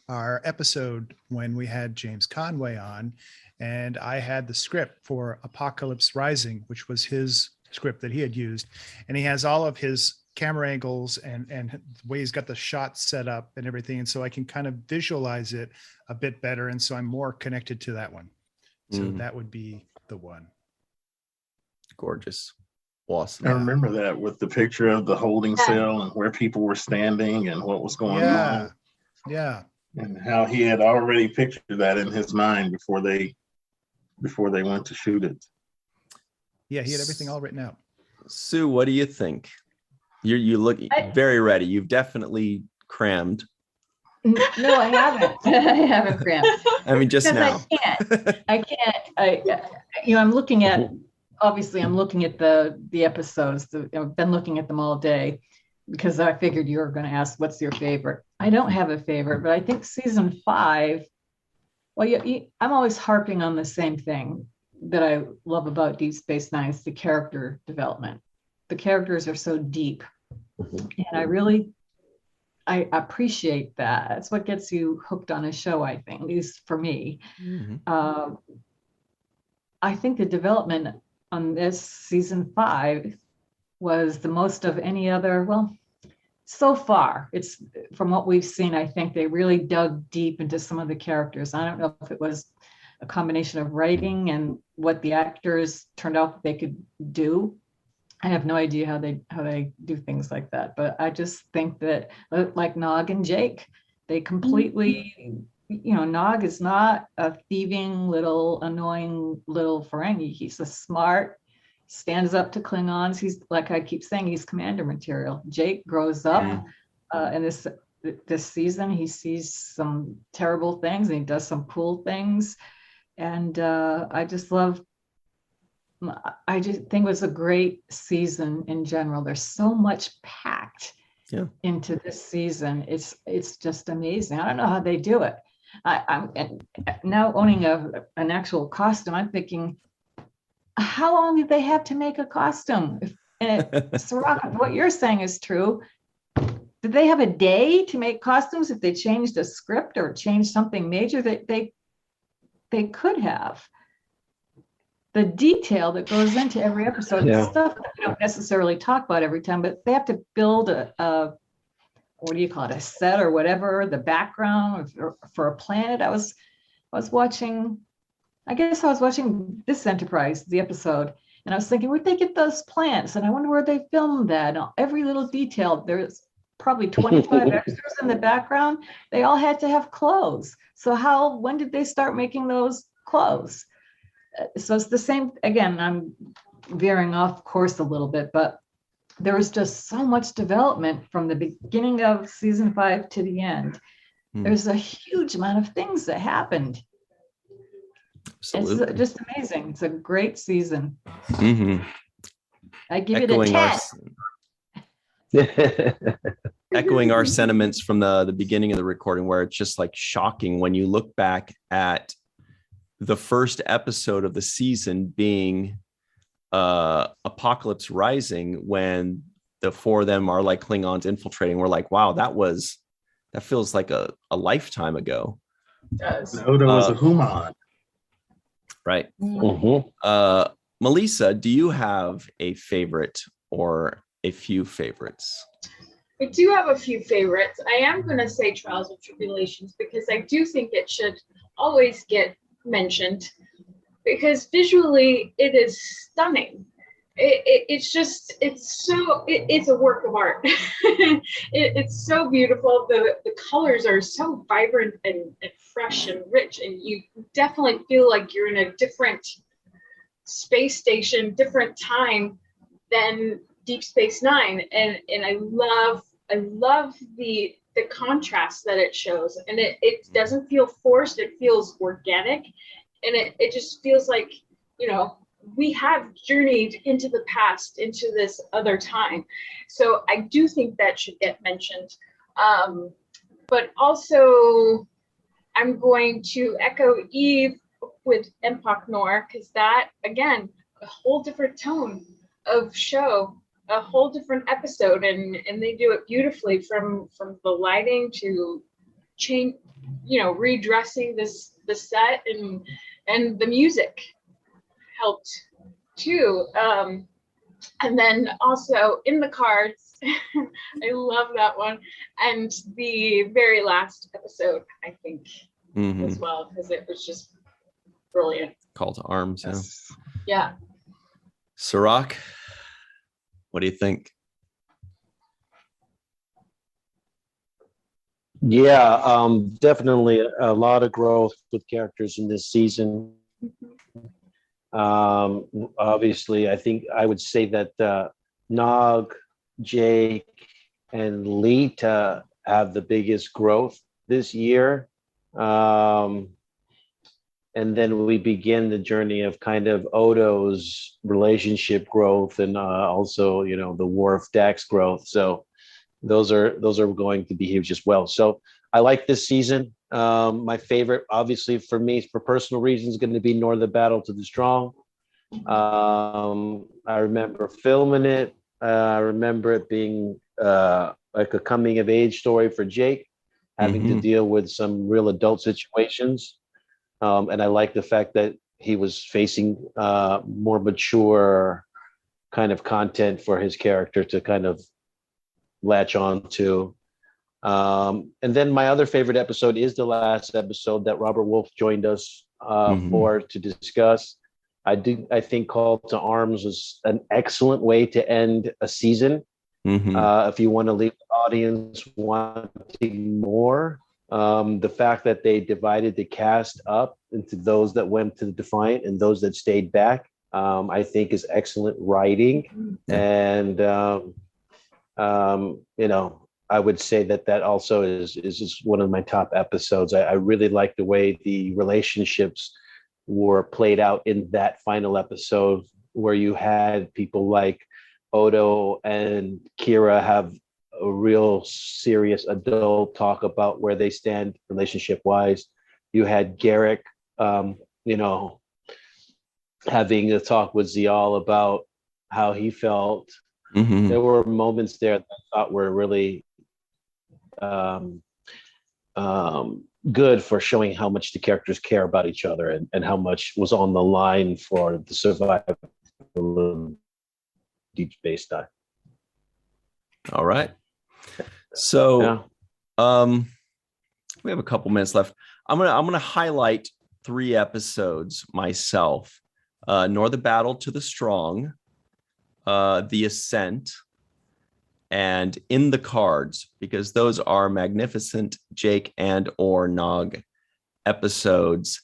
S6: episode when we had James Conway on, and I had the script for Apocalypse Rising, which was his script that he had used. And he has all of his camera angles and the way he's got the shots set up and everything. And so I can kind of visualize it a bit better. And so I'm more connected to that one. So that would be the one.
S1: Gorgeous. Awesome.
S5: I remember that with the picture of the holding cell and where people were standing and what was going on.
S6: Yeah.
S5: And how he had already pictured that in his mind before they went to shoot it.
S6: Yeah, he had everything all written out.
S1: Sue, what do you think? You look very ready. You've definitely crammed.
S4: No, I haven't. I haven't crammed.
S1: I mean, just now.
S4: I can't. I'm looking at. Obviously, I'm looking at the episodes. I've been looking at them all day because I figured you were going to ask, what's your favorite? I don't have a favorite, but I think season 5, I'm always harping on the same thing that I love about Deep Space Nine, is the character development. The characters are so deep. And I appreciate that. That's what gets you hooked on a show, I think, at least for me. I think the development on this season 5 was the most of any other, so far. It's from what we've seen, I think they really dug deep into some of the characters. I don't know if it was a combination of writing and what the actors turned out they could do. I have no idea how they do things like that, but I just think that like Nog and Jake, they completely, Nog is not a thieving little annoying little Ferengi. He's a smart, stands up to Klingons. He's, like I keep saying, he's commander material. Jake grows up in this season. He sees some terrible things and he does some cool things. And I just think it was a great season in general. There's so much packed into this season. It's just amazing. I don't know how they do it. I'm now owning an actual costume. I'm thinking, how long did they have to make a costume? Cirroc, what you're saying is true. Did they have a day to make costumes if they changed a script or changed something major? That they could have. The detail that goes into every episode, stuff that we don't necessarily talk about every time, but they have to build a what do you call it, a set or whatever, the background for a planet. I was watching this Enterprise, the episode, and I was thinking, where'd they get those plants? And I wonder where they filmed that. And every little detail, there's probably 25 extras in the background. They all had to have clothes. So when did they start making those clothes? So it's the same, again, I'm veering off course a little bit, but there was just so much development from the beginning of season 5 to the end. There's a huge amount of things that happened. Absolutely. It's just amazing. It's a great season. I give it a 10.
S1: Echoing our sentiments from the beginning of the recording, where it's just like shocking when you look back at the first episode of the season being Apocalypse Rising, when the four of them are like Klingons infiltrating. We're like, wow, that feels like a lifetime ago.
S3: It does.
S5: Odo was a human.
S1: Right. Malissa, do you have a favorite or a few favorites?
S3: I do have a few favorites. I am going to say Trials and Tribulations because I do think it should always get mentioned, because visually it is stunning. It's a work of art. It's so beautiful. The colors are so vibrant and fresh and rich, and you definitely feel like you're in a different space station, different time than Deep Space Nine. And I love the contrast that it shows, and it doesn't feel forced. It feels organic, and it just feels like, we have journeyed into the past, into this other time. So I do think that should get mentioned. But also, I'm going to echo Eve with Empok Nor, because that, again, a whole different tone of show, a whole different episode, and they do it beautifully, from the lighting to change, redressing the set, and the music helped too. And then also In the Cards, I love that one, and the very last episode, I think, as well, because it was just brilliant.
S1: Call to Arms.
S3: Yes. Yeah.
S1: Cirroc, what do you think?
S2: Yeah, definitely a lot of growth with characters in this season. Obviously, I think I would say that Nog, Jake, and Lita have the biggest growth this year. And then we begin the journey of kind of Odo's relationship growth, and also, the Worf Dax growth. So those are going to be huge as well. So I like this season. My favorite, obviously, for me, for personal reasons, is going to be Northern Battle to the Strong. I remember filming it. I remember it being like a coming of age story for Jake, having to deal with some real adult situations. And I like the fact that he was facing more mature kind of content for his character to kind of latch on to. And then my other favorite episode is the last episode that Robert Wolf joined us for to discuss. I think Call to Arms was an excellent way to end a season. If you want to leave the audience wanting more, the fact that they divided the cast up into those that went to the Defiant and those that stayed back, I think is excellent writing. And I would say that also is just one of my top episodes. I really like the way the relationships were played out in that final episode, where you had people like Odo and Kira have a real serious adult talk about where they stand relationship wise. You had Garrick, having a talk with Zial about how he felt. There were moments there that I thought were really good for showing how much the characters care about each other and how much was on the line for the survival of Deep Space Nine.
S1: All right. So we have a couple minutes left. I'm gonna highlight 3 episodes myself. Nor the Battle to the Strong, The Ascent, and In the Cards, because those are magnificent Jake and or Nog episodes.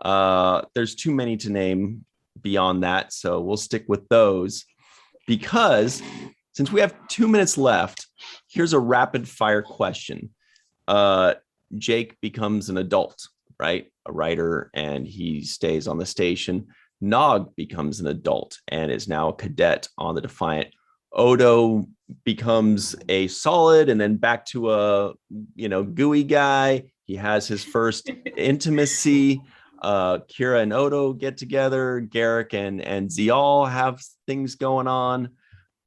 S1: There's too many to name beyond that, so we'll stick with those. Because since we have 2 minutes left, here's a rapid fire question. Jake becomes an adult, right? A writer, and he stays on the station. Nog becomes an adult and is now a cadet on the Defiant. Odo becomes a solid and then back to a gooey guy. He has his first intimacy. Kira and Odo get together. Garrick and Zial have things going on.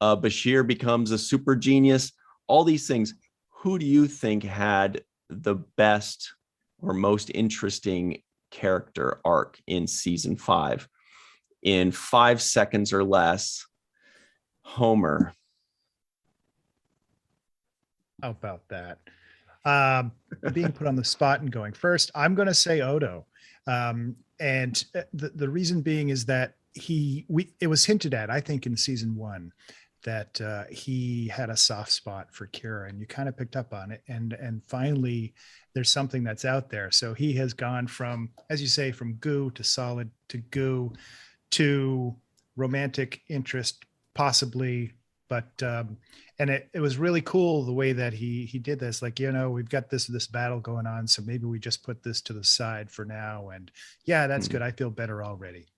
S1: Bashir becomes a super genius. All these things. Who do you think had the best or most interesting character arc in season 5? In 5 seconds or less, Homer.
S6: How about that? Being put on the spot and going first, I'm going to say Odo. And the reason being is that it was hinted at, I think, in season 1, that he had a soft spot for Kira, and you kind of picked up on it. And finally, there's something that's out there. So he has gone from, as you say, from goo to solid to goo to romantic interest, possibly. But and it was really cool the way that he did this. Like, we've got this battle going on, so maybe we just put this to the side for now. And yeah, that's good. I feel better already.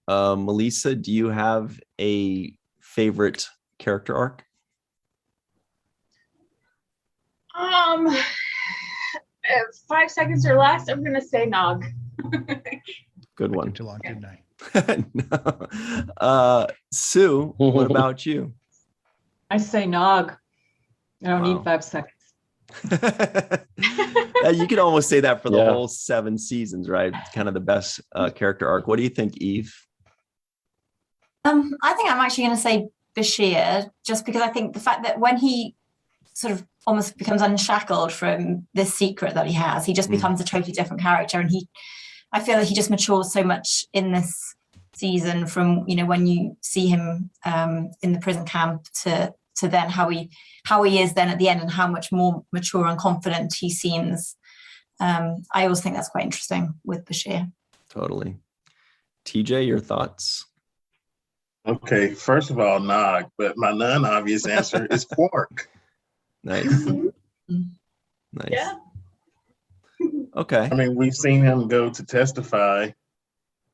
S1: Malissa, do you have a favorite character arc?
S3: 5 seconds or less, I'm gonna say Nog.
S1: Good one.
S6: Too long, didn't I?
S1: No. Sue, what about you?
S4: I say Nog. I don't need 5 seconds.
S1: You could almost say that for the whole 7 seasons, right? It's kind of the best character arc. What do you think, Eve?
S7: I think I'm actually going to say Bashir, just because I think the fact that when he sort of almost becomes unshackled from this secret that he has, he just becomes a totally different character. And I feel like he just matures so much in this season from, when you see him in the prison camp to then how he is then at the end and how much more mature and confident he seems. I always think that's quite interesting with Bashir.
S1: Totally. TJ, your thoughts?
S5: Okay, first of all, Nog, but my non-obvious answer is Quark.
S1: Nice. Nice.
S3: Yeah.
S1: Okay.
S5: I mean, we've seen him go to testify,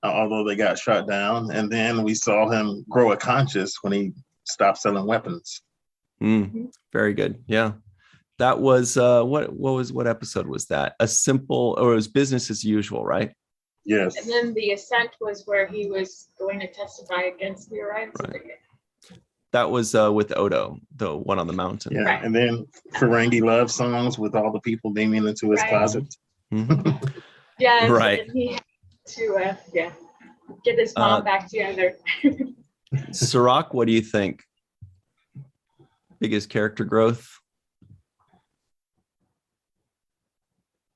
S5: although they got shot down, and then we saw him grow a conscience when he stopped selling weapons.
S1: Very good. Yeah. That was what episode was that? It was Business as Usual, right?
S5: Yes.
S3: And then the Ascent was where he was going to testify against the Orion Syndicate.
S1: That was with Odo, the one on the mountain.
S5: Yeah,
S3: Right.
S5: and then Ferengi love songs with all the people beaming into his closet.
S3: Yeah,
S1: right.
S3: And he had to get his mom back together.
S1: Cirroc, what do you think? Biggest character growth?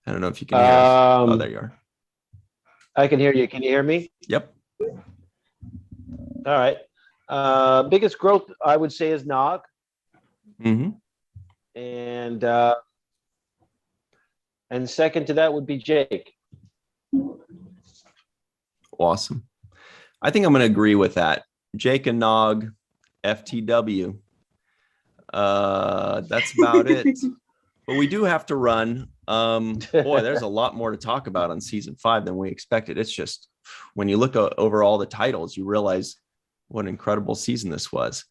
S1: I don't know if you can hear us. Oh, there you are.
S2: I can hear you. Can you hear me?
S1: Yep.
S2: All right. Biggest growth, I would say, is Nog.
S1: Mm-hmm.
S2: And second to that would be Jake.
S1: Awesome. I think I'm going to agree with that. Jake and Nog, FTW. That's about it. But we do have to run. Boy, there's a lot more to talk about on season 5 than we expected. It's just when you look over all the titles, you realize what an incredible season this was.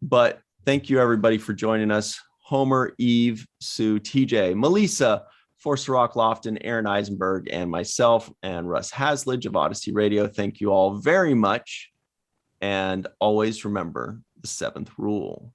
S1: But thank you, everybody, for joining us. Homer, Eve, Sue, TJ, Malissa, for Cirroc, Lofton, Aaron Eisenberg, and myself, and Russ Hasledge of Odyssey Radio. Thank you all very much. And always remember the 7th rule.